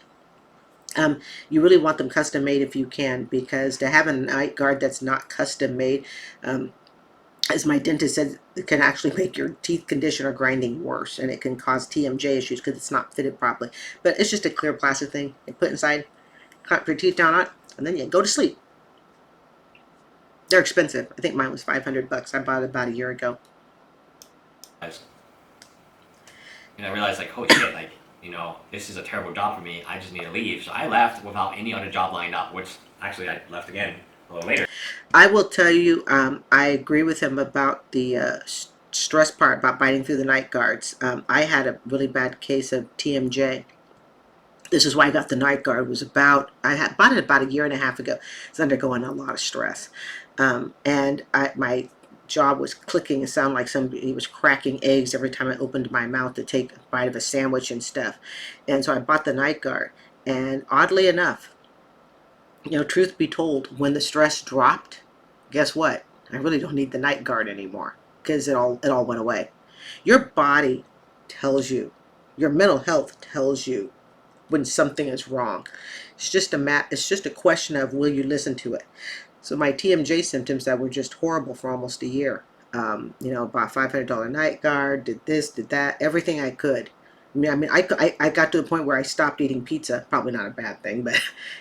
You really want them custom made if you can, because to have a night guard that's not custom made, as my dentist said, it can actually make your teeth condition or grinding worse, and it can cause TMJ issues because it's not fitted properly. But it's just a clear plastic thing you put inside, clamp your teeth down on it, and then you go to sleep. They're expensive. I think mine was $500. I bought it about a year ago. And I realized, like, holy shit, like, this is a terrible job for me. I just need to leave. So I left without any other job lined up, which actually I left again a little later. I will tell you, I agree with him about the stress part about biting through the night guards. I had a really bad case of TMJ. This is why I got the night guard. I had bought it about a year and a half ago. It's undergoing a lot of stress, and my jaw was clicking. It sounded like somebody was cracking eggs every time I opened my mouth to take a bite of a sandwich and stuff. And so I bought the night guard. And oddly enough, truth be told, when the stress dropped, guess what? I really don't need the night guard anymore because it all went away. Your body tells you, your mental health tells you when something is wrong. It's just a question of, will you listen to it? So my TMJ symptoms that were just horrible for almost a year. Bought $500 night guard, did this, did that, everything I could. I got to the point where I stopped eating pizza. Probably not a bad thing, but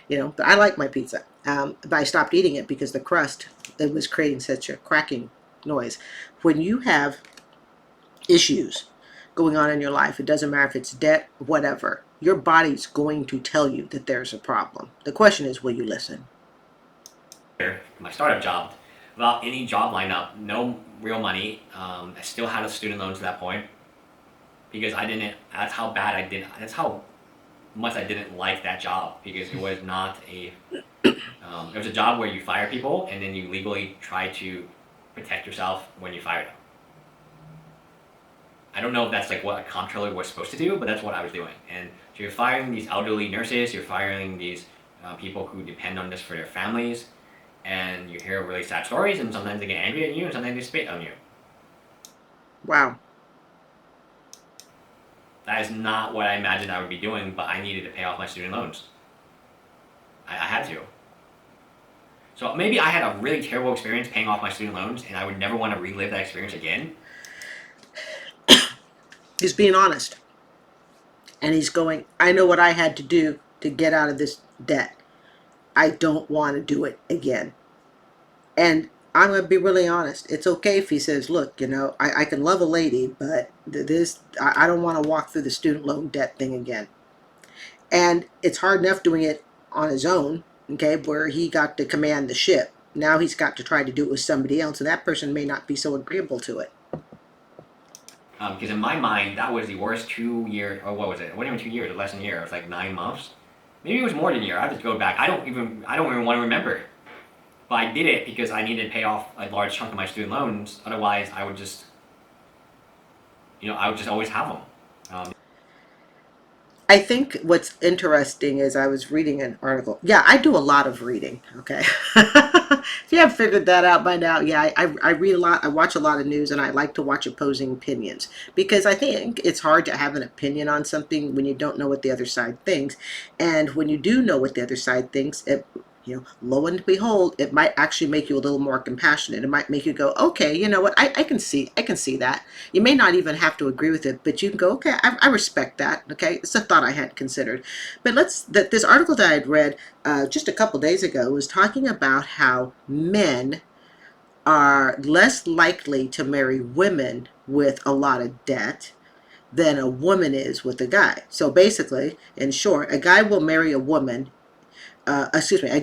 but I like my pizza. But I stopped eating it because the crust, it was creating such a cracking noise. When you have issues going on in your life, it doesn't matter if it's debt, whatever, your body's going to tell you that there's a problem. The question is, will you listen? My startup job, without any job lined up, no real money. I still had a student loan to that point because that's how much I didn't like that job, because it was not it was a job where you fire people and then you legally try to protect yourself when you fire them. I don't know if that's like what a comptroller was supposed to do, but that's what I was doing. And so you're firing these elderly nurses, you're firing these people who depend on this for their families, and you hear really sad stories, and sometimes they get angry at you, and sometimes they spit on you. Wow. That is not what I imagined I would be doing, but I needed to pay off my student loans. I had to. So maybe I had a really terrible experience paying off my student loans, and I would never want to relive that experience again. He's being honest. And he's going, I know what I had to do to get out of this debt. I don't want to do it again. And I'm going to be really honest. It's okay if he says, look, I can love a lady, but I don't want to walk through the student loan debt thing again. And it's hard enough doing it on his own, okay, where he got to command the ship. Now he's got to try to do it with somebody else, and that person may not be so agreeable to it. Because in my mind, that was the worst 2 year, or what was it? It wasn't even 2 years, less than a year. It was like 9 months. Maybe it was more than a year. I have to go back. I don't even want to remember. But I did it because I needed to pay off a large chunk of my student loans. Otherwise, I would just always have them. I think what's interesting is I was reading an article. Yeah, I do a lot of reading, okay? If you haven't figured that out by now, yeah, I read a lot. I watch a lot of news, and I like to watch opposing opinions because I think it's hard to have an opinion on something when you don't know what the other side thinks. And when you do know what the other side thinks, lo and behold, it might actually make you a little more compassionate. It might make you go, okay, you know what, I can see that. You may not even have to agree with it, but you can go, okay, I respect that. Okay, it's a thought I hadn't considered. But this article that I had read just a couple days ago was talking about how men are less likely to marry women with a lot of debt than a woman is with a guy. So basically, in short, a guy will marry a woman a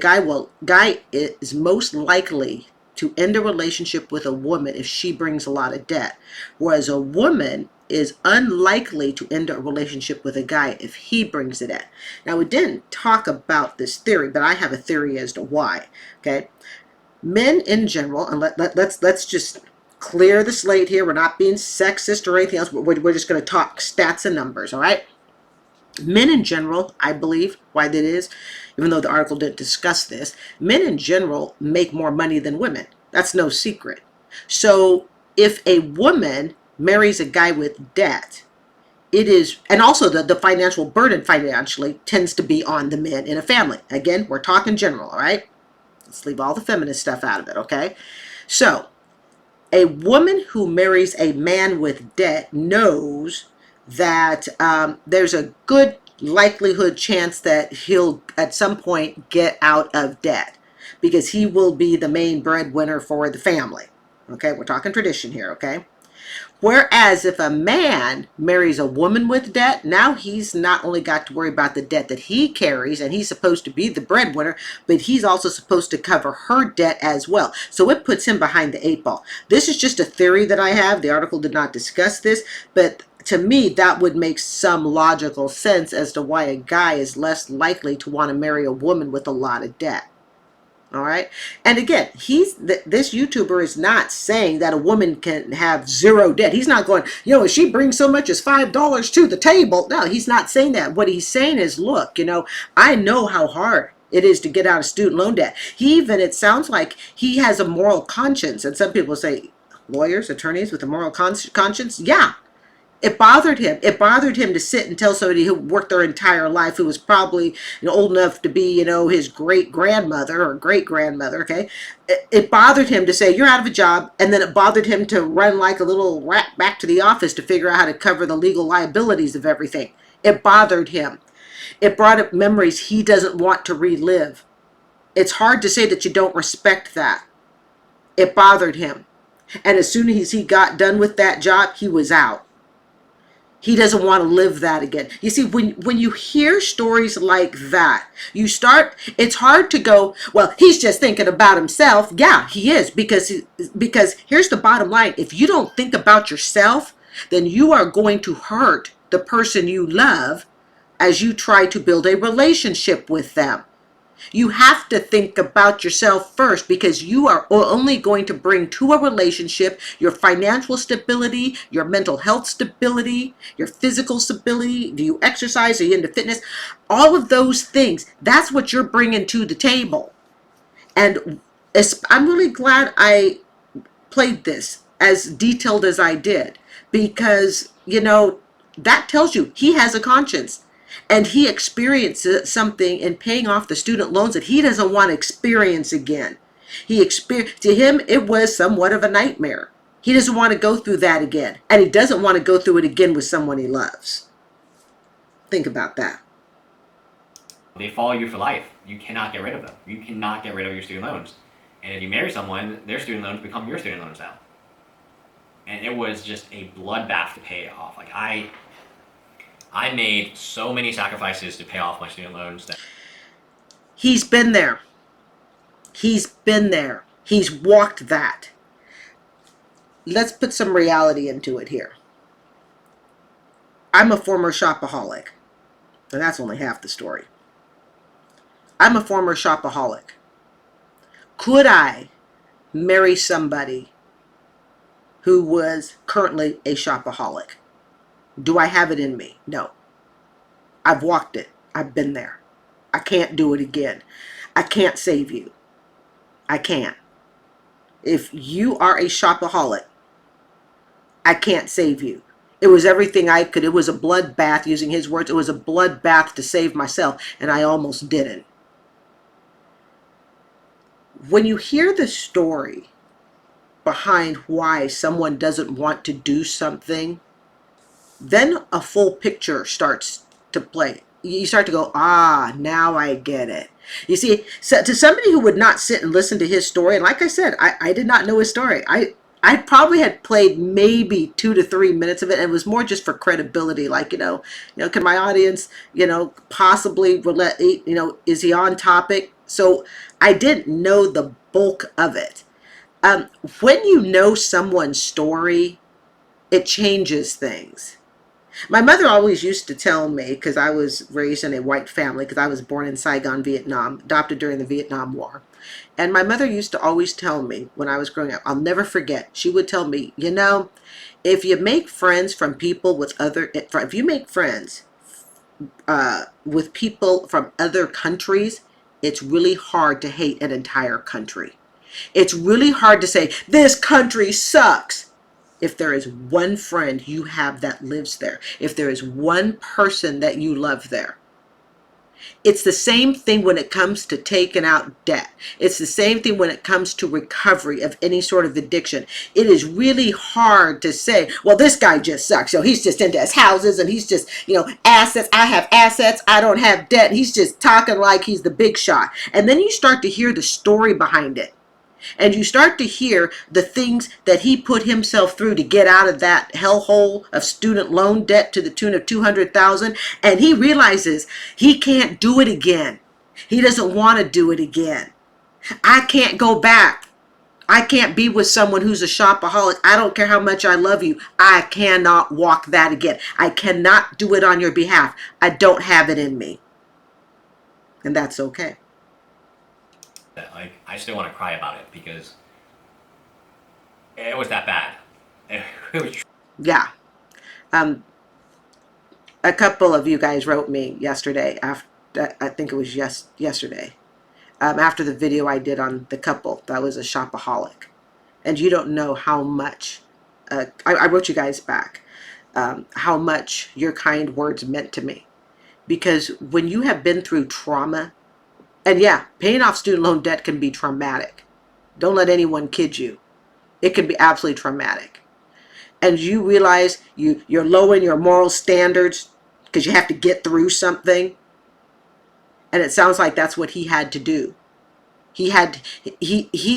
guy is most likely to end a relationship with a woman if she brings a lot of debt, whereas a woman is unlikely to end a relationship with a guy if he brings it in. Now, we didn't talk about this theory, but I have a theory as to why. Okay, men in general, and let's just clear the slate here. We're not being sexist or anything else. We're just going to talk stats and numbers. All right. Men in general, I believe, why that is, even though the article didn't discuss this, men in general make more money than women. That's no secret. So if a woman marries a guy with debt, it is, and also the financial burden financially tends to be on the men in a family. Again, we're talking general, all right? Let's leave all the feminist stuff out of it, okay? So a woman who marries a man with debt knows that there's a good likelihood chance that he'll at some point get out of debt because he will be the main breadwinner for the family. Okay, we're talking tradition here, okay? Whereas if a man marries a woman with debt, now he's not only got to worry about the debt that he carries, and he's supposed to be the breadwinner, but he's also supposed to cover her debt as well. So it puts him behind the eight ball. This is just a theory that I have. The article did not discuss this, but to me, that would make some logical sense as to why a guy is less likely to want to marry a woman with a lot of debt. All right. And again, this YouTuber is not saying that a woman can have zero debt. He's not going, if she brings so much as $5 to the table. No, he's not saying that. What he's saying is, look, I know how hard it is to get out of student loan debt. It sounds like he has a moral conscience. And some people say, lawyers, attorneys with a moral conscience. Yeah. It bothered him. It bothered him to sit and tell somebody who worked their entire life, who was probably old enough to be, his great grandmother or great grandmother. Okay, it bothered him to say you're out of a job, and then it bothered him to run like a little rat back to the office to figure out how to cover the legal liabilities of everything. It bothered him. It brought up memories he doesn't want to relive. It's hard to say that you don't respect that. It bothered him, and as soon as he got done with that job, he was out. He doesn't want to live that again. You see, when you hear stories like that, it's hard to go, well, he's just thinking about himself. Yeah, he is, because here's the bottom line. If you don't think about yourself, then you are going to hurt the person you love as you try to build a relationship with them. You have to think about yourself first, because you are only going to bring to a relationship your financial stability, your mental health stability, your physical stability. Do you exercise? Are you into fitness? All of those things, that's what you're bringing to the table. And I'm really glad I played this as detailed as I did, because, that tells you he has a conscience, and he experiences something in paying off the student loans that he doesn't want to experience again. To him, it was somewhat of a nightmare. He doesn't want to go through that again, and he doesn't want to go through it again with someone he loves. Think about that. They follow you for life. You cannot get rid of them. You cannot get rid of your student loans. And if you marry someone, their student loans become your student loans now. And it was just a bloodbath to pay it off. Like I made so many sacrifices to pay off my student loans that He's been there. He's been there. He's walked that. Let's put some reality into it here. I'm a former shopaholic, and that's only half the story. I'm a former shopaholic. Could I marry somebody who was currently a shopaholic? Do I have it in me? No. I've walked it. I've been there. I can't do it again. I can't save you. I can't. If you are a shopaholic, I can't save you. It was everything I could. It was a bloodbath, using his words. It was a bloodbath to save myself, and I almost didn't. When you hear the story behind why someone doesn't want to do something, then a full picture starts to play. You start to go, now I get it. You see, so to somebody who would not sit and listen to his story, and like I said, I did not know his story. I probably had played maybe 2 to 3 minutes of it, and it was more just for credibility. Like, can my audience, possibly relate, is he on topic? So I didn't know the bulk of it. When you know someone's story, it changes things. My mother always used to tell me, because I was raised in a white family, because I was born in Saigon, Vietnam, adopted during the Vietnam War. And my mother used to always tell me when I was growing up, I'll never forget, she would tell me, if you make friends from people if you make friends with people from other countries, it's really hard to hate an entire country. It's really hard to say, this country sucks. If there is one friend you have that lives there, if there is one person that you love there. It's the same thing when it comes to taking out debt. It's the same thing when it comes to recovery of any sort of addiction. It is really hard to say, well, this guy just sucks. He's just into his houses, and he's just, assets. I have assets. I don't have debt. And he's just talking like he's the big shot. And then you start to hear the story behind it. And you start to hear the things that he put himself through to get out of that hellhole of student loan debt to the tune of $200,000. And he realizes he can't do it again. He doesn't want to do it again. I can't go back. I can't be with someone who's a shopaholic. I don't care how much I love you. I cannot walk that again. I cannot do it on your behalf. I don't have it in me. And that's okay. like I still want to cry about it because it was that bad. It was Yeah. Um, a couple of you guys wrote me yesterday after, I think it was yesterday, after the video I did on the couple that was a shopaholic. And you don't know how much, I wrote you guys back, how much your kind words meant to me. Because when you have been through trauma, and yeah, paying off student loan debt can be traumatic. Don't let anyone kid you. It can be absolutely traumatic. And you realize you're lowering your moral standards because you have to get through something. And it sounds like that's what he had to do. He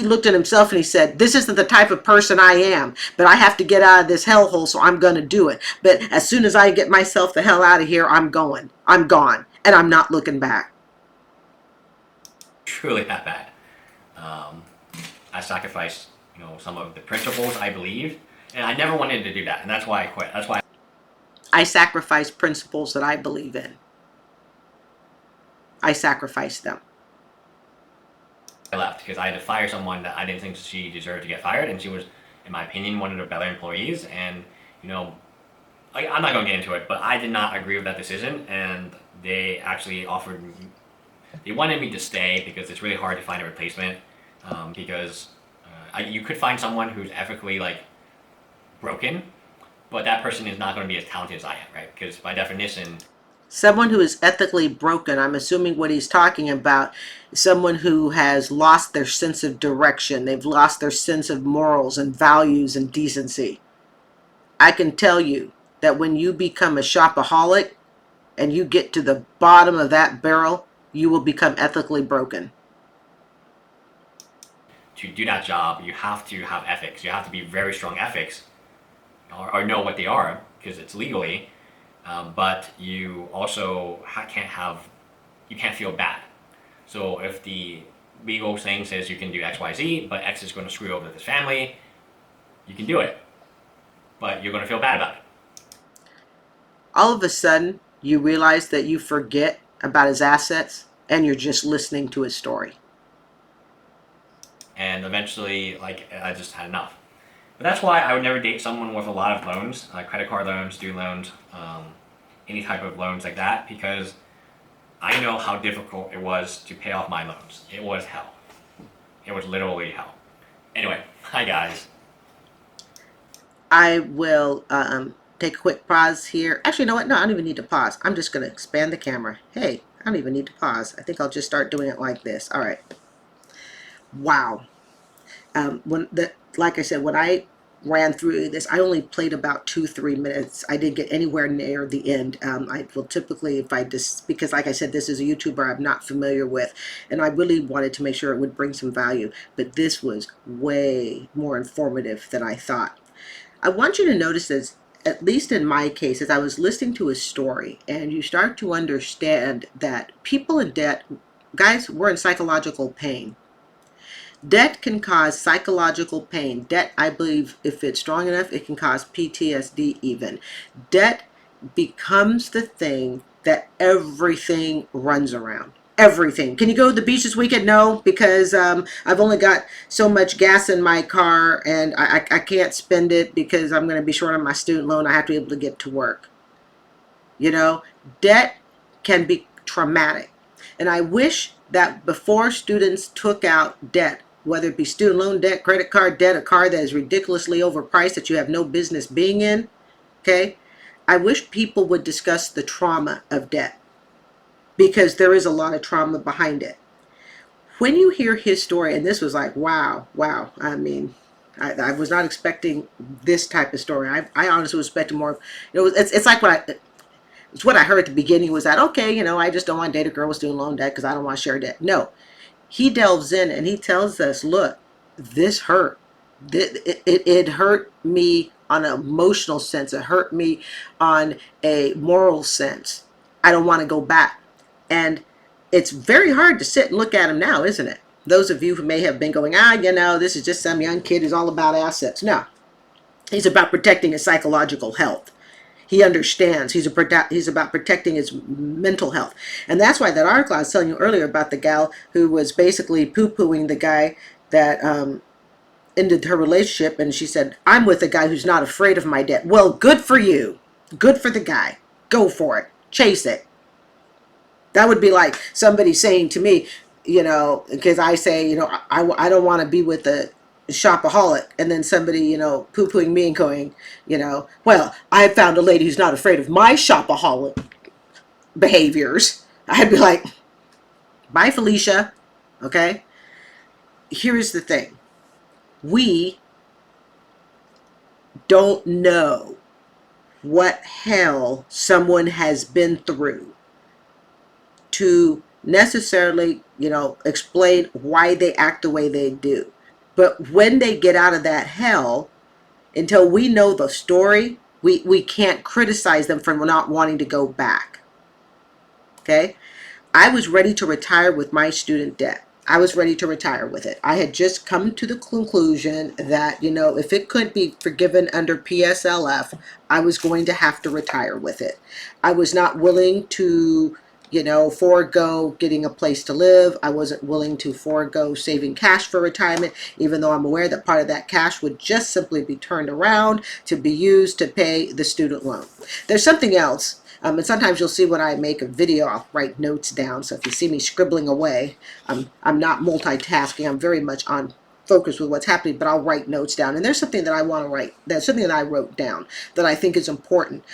looked at himself and he said, this isn't the type of person I am, but I have to get out of this hellhole, so I'm going to do it. But as soon as I get myself the hell out of here, I'm gone, and I'm not looking back. truly that bad. I sacrificed, some of the principles I believed, and I never wanted to do that, and that's why I quit. That's why I sacrificed principles that I believe in. I sacrificed them. I left because I had to fire someone that I didn't think she deserved to get fired, and she was, in my opinion, one of the better employees. And I'm not going to get into it, but I did not agree with that decision, and they actually offered. They wanted me to stay because it's really hard to find a replacement. because you could find someone who's ethically like broken, but that person is not going to be as talented as I am, right? Because by definition, Someone who is ethically broken, I'm assuming what he's talking about, someone who has lost their sense of direction. They've lost their sense of morals and values and decency. I can tell you that when you become a shopaholic and you get to the bottom of that barrel, you will become ethically broken. to do that job, you have to have ethics. You have to be very strong ethics, or know what they are because it's legally. But you also can't have, you can't feel bad. So if the legal thing says you can do X, Y, Z, but X is going to screw over this family, you can do it, but you're going to feel bad about it. All of a sudden, you realize that you forget about his assets and you're just listening to his story. And eventually, like, I just had enough. But that's why I would never date someone with a lot of loans, like credit card loans, student loans, any type of loans like that, because I know how difficult it was to pay off my loans. It was hell. It was literally hell. Anyway, hi guys. I will take a quick pause here. Actually, you know what? No, I don't even need to pause. I'm just going to expand the camera. Hey, I don't even need to pause. I think I'll just start doing it like this. All right. Wow. Like I said, when I ran through this, I only played about 2-3 minutes. I didn't get anywhere near the end. I will typically, if I just, because like I said, this is a YouTuber I'm not familiar with, and I really wanted to make sure it would bring some value, but this was way more informative than I thought. I want you to notice this, at least in my case, as I was listening to his story, and you start to understand that people in debt, guys, we're in psychological pain. Debt can cause psychological pain. Debt, I believe, if it's strong enough, it can cause PTSD even. Debt becomes the thing that everything runs around. Everything. Can you go to the beach this weekend? No, because I've only got so much gas in my car and I can't spend it because I'm going to be short on my student loan. I have to be able to get to work. You know, debt can be traumatic. And I wish that before students took out debt, whether it be student loan debt, credit card debt, a car that is ridiculously overpriced that you have no business being in, okay, I wish people would discuss the trauma of debt because there is a lot of trauma behind it. When you hear his story, and this was like, wow, wow, I mean, I was not expecting this type of story. I honestly was expecting more. It's like it's what I heard at the beginning was that, okay, I just don't want to date a girl with student loan debt because I don't want to share debt. No, he delves in and he tells us, look, this hurt. It hurt me on an emotional sense. It hurt me on a moral sense. I don't want to go back. And it's very hard to sit and look at him now, isn't it? Those of you who may have been going, this is just some young kid who's all about assets. No, he's about protecting his psychological health. He understands. He's about protecting his mental health. And that's why that article I was telling you earlier about the gal who was basically poo-pooing the guy that ended her relationship. And she said, I'm with a guy who's not afraid of my debt. Well, good for you. Good for the guy. Go for it. Chase it. That would be like somebody saying to me, because I say, I don't want to be with a shopaholic, and then somebody, poo-pooing me and going, well, I found a lady who's not afraid of my shopaholic behaviors. I'd be like, bye, Felicia. Okay? Here's the thing. We don't know what hell someone has been through to necessarily, explain why they act the way they do. But when they get out of that hell, until we know the story, we can't criticize them for not wanting to go back. Okay? I was ready to retire with my student debt. I was ready to retire with it. I had just come to the conclusion that, if it couldn't be forgiven under PSLF, I was going to have to retire with it. I was not willing to forego getting a place to live. I wasn't willing to forego saving cash for retirement, even though I'm aware that part of that cash would just simply be turned around to be used to pay the student loan. There's something else And sometimes you'll see when I make a video, I'll write notes down. So if you see me scribbling away, I'm not multitasking. I'm very much on focus with what's happening, but I'll write notes down. And there's something that I want to write. There's something that I wrote down that I think is important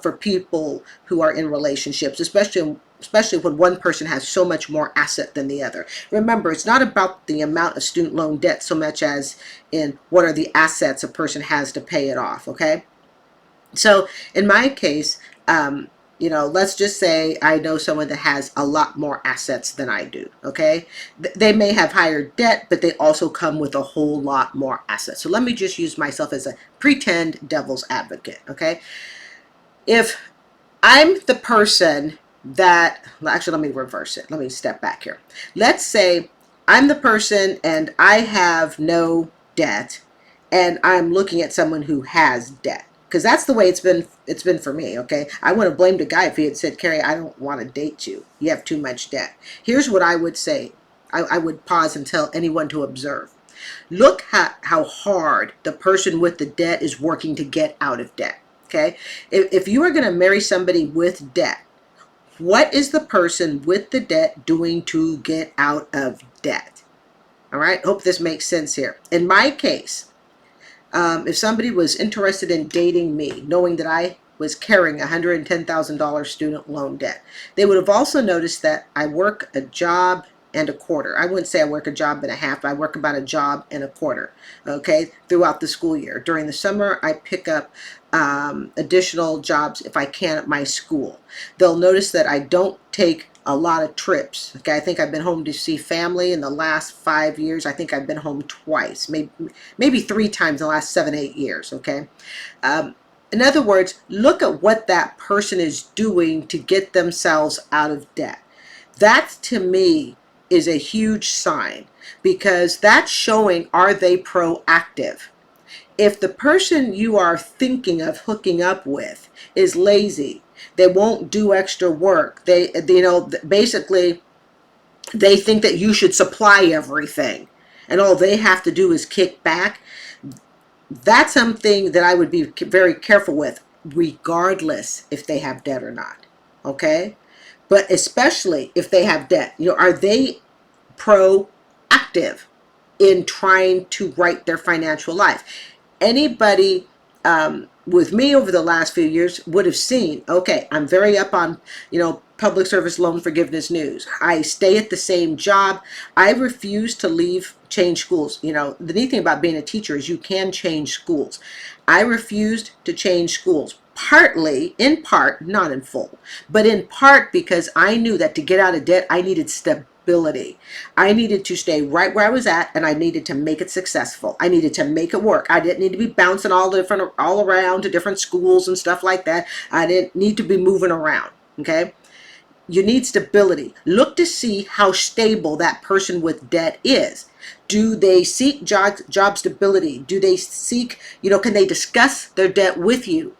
for people who are in relationships, especially when one person has so much more asset than the other. Remember, it's not about the amount of student loan debt so much as in what are the assets a person has to pay it off, okay? So in my case, let's just say I know someone that has a lot more assets than I do, okay? They may have higher debt, but they also come with a whole lot more assets. So let me just use myself as a pretend devil's advocate, okay? If I'm the person that, actually, let me reverse it. Let me step back here. Let's say I'm the person and I have no debt, and I'm looking at someone who has debt. Because that's the way it's been for me, okay? I would have blamed a guy if he had said, Carrie, I don't want to date you. You have too much debt. Here's what I would say. I would pause and tell anyone to observe. Look at how hard the person with the debt is working to get out of debt. Okay, if you are going to marry somebody with debt, what is the person with the debt doing to get out of debt? All right, hope this makes sense here. In my case, if somebody was interested in dating me, knowing that I was carrying $110,000 student loan debt, they would have also noticed that I work a job and a quarter. I wouldn't say I work a job and a half, but I work about a job and a quarter, okay, throughout the school year. During the summer, I pick up additional jobs if I can at my school. They'll notice that I don't take a lot of trips. Okay, I think I've been home to see family in the last 5 years. I think I've been home twice, maybe 3 times in the last 7, 8 years. Okay. In other words, look at what that person is doing to get themselves out of debt. That to me is a huge sign, because that's showing, are they proactive? If the person you are thinking of hooking up with is lazy, they won't do extra work, basically they think that you should supply everything and all they have to do is kick back, that's something that I would be very careful with, regardless if they have debt or not. Okay? But especially if they have debt, are they proactive in trying to right their financial life? Anybody with me over the last few years would have seen, okay, I'm very up on, public service loan forgiveness news. I stay at the same job. I refuse to change schools. The neat thing about being a teacher is you can change schools. I refused to change schools. Partly, in part, not in full, but in part because I knew that to get out of debt, I needed stability. I needed to stay right where I was at, and I needed to make it successful. I needed to make it work. I didn't need to be bouncing all around to different schools and stuff like that. I didn't need to be moving around. Okay. You need stability. Look to see how stable that person with debt is. Do they seek job stability? Do they seek, can they discuss their debt with you?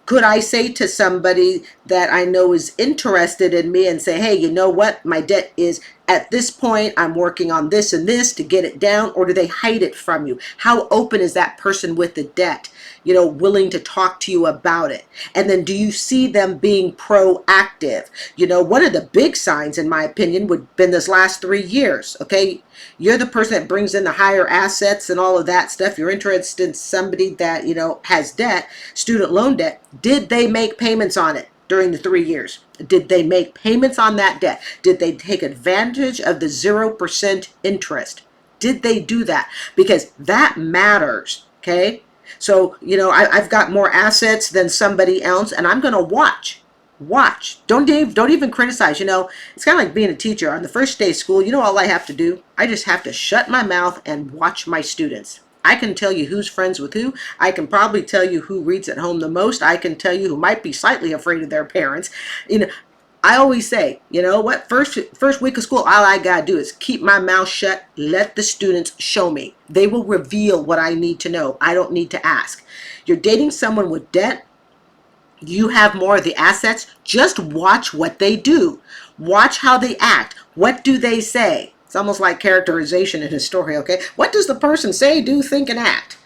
Could I say to somebody that I know is interested in me and say, hey, you know what? My debt is at this point, I'm working on this and this to get it down, or do they hide it from you? How open is that person with the debt, willing to talk to you about it? And then do you see them being proactive? One of the big signs, in my opinion, would have been this last 3 years, okay? You're the person that brings in the higher assets and all of that stuff. You're interested in somebody that, has debt, student loan debt. Did they make payments on it during the 3 years? Did they make payments on that debt? Did they take advantage of the 0% interest? Did they do that? Because that matters, okay? So, I've got more assets than somebody else, and I'm going to watch. Don't even criticize. It's kind of like being a teacher. On the first day of school, all I have to do, I just have to shut my mouth and watch my students. I can tell you who's friends with who. I can probably tell you who reads at home the most. I can tell you who might be slightly afraid of their parents. I always say, what, first week of school, all I gotta do is keep my mouth shut, let the students show me. They will reveal what I need to know. I don't need to ask. You're dating someone with debt, you have more of the assets, just watch what they do. Watch how they act. What do they say? It's almost like characterization in a story, okay? What does the person say, do, think, and act?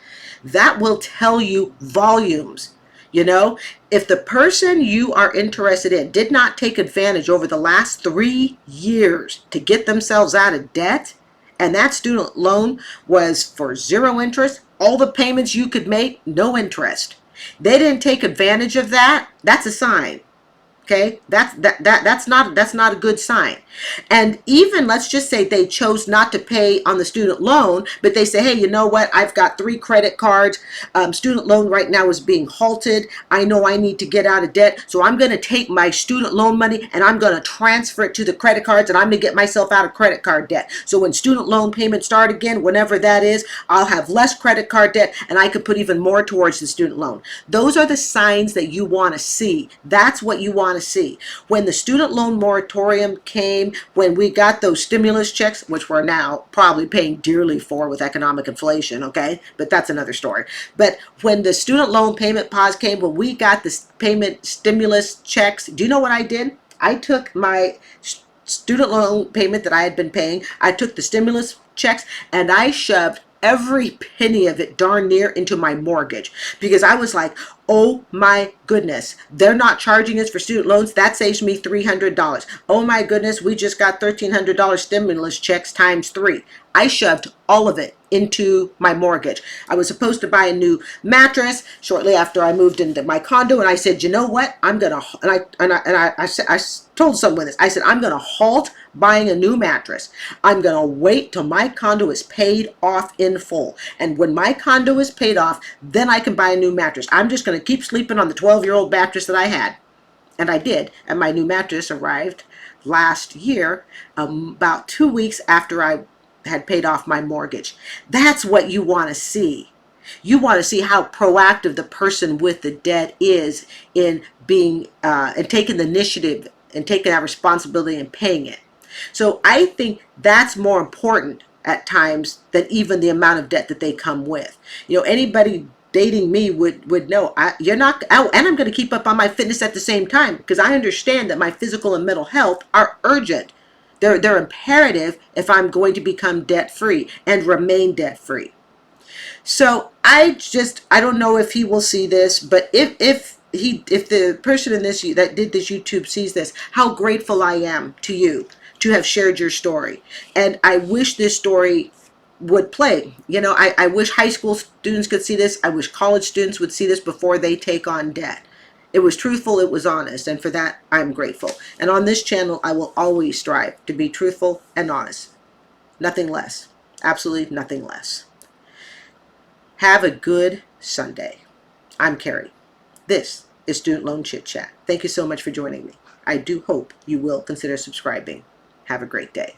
That will tell you volumes. You know, if the person you are interested in did not take advantage over the last 3 years to get themselves out of debt, and that student loan was for zero interest, all the payments you could make, no interest. They didn't take advantage of that. That's a sign. Okay, that's not a good sign. And even let's just say they chose not to pay on the student loan, but they say, hey, you know what? I've got 3 credit cards. Student loan right now is being halted. I know I need to get out of debt, so I'm going to take my student loan money and I'm going to transfer it to the credit cards, and I'm going to get myself out of credit card debt. So when student loan payments start again, whenever that is, I'll have less credit card debt and I could put even more towards the student loan. Those are the signs that you want to see. That's what you want to see. When the student loan moratorium came, when we got those stimulus checks, which we're now probably paying dearly for with economic inflation, okay? But that's another story. But when the student loan payment pause came, when we got the payment stimulus checks, do you know what I did? I took my student loan payment that I had been paying, I took the stimulus checks, and I shoved every penny of it darn near into my mortgage, because I was like, oh my goodness, they're not charging us for student loans. That saves me $300. Oh my goodness, we just got $1,300 stimulus checks times 3. I shoved all of it into my mortgage. I was supposed to buy a new mattress shortly after I moved into my condo, and I said, you know what? I'm gonna, I told someone this. I said, I'm gonna halt buying a new mattress. I'm gonna wait till my condo is paid off in full, and when my condo is paid off, then I can buy a new mattress. I'm just gonna keep sleeping on the 12-year-old mattress that I had. And I did, and my new mattress arrived last year, about 2 weeks after I had paid off my mortgage. That's what you want to see. You want to see how proactive the person with the debt is in being and taking the initiative and taking that responsibility and paying it. So I think that's more important at times than even the amount of debt that they come with. You know, anybody dating me would know you're not out, and I'm going to keep up on my fitness at the same time, because I understand that my physical and mental health are urgent. They're imperative if I'm going to become debt free and remain debt free. So I don't know if he will see this, but if the person in this that did this YouTube sees this, how grateful I am to you to have shared your story. And I wish this story would play. You know, I wish high school students could see this. I wish college students would see this before they take on debt. It was truthful, it was honest, and for that I'm grateful. And on this channel, I will always strive to be truthful and honest. Nothing less. Absolutely nothing less. Have a good Sunday. I'm Carrie. This is Student Loan Chit Chat. Thank you so much for joining me. I do hope you will consider subscribing. Have a great day.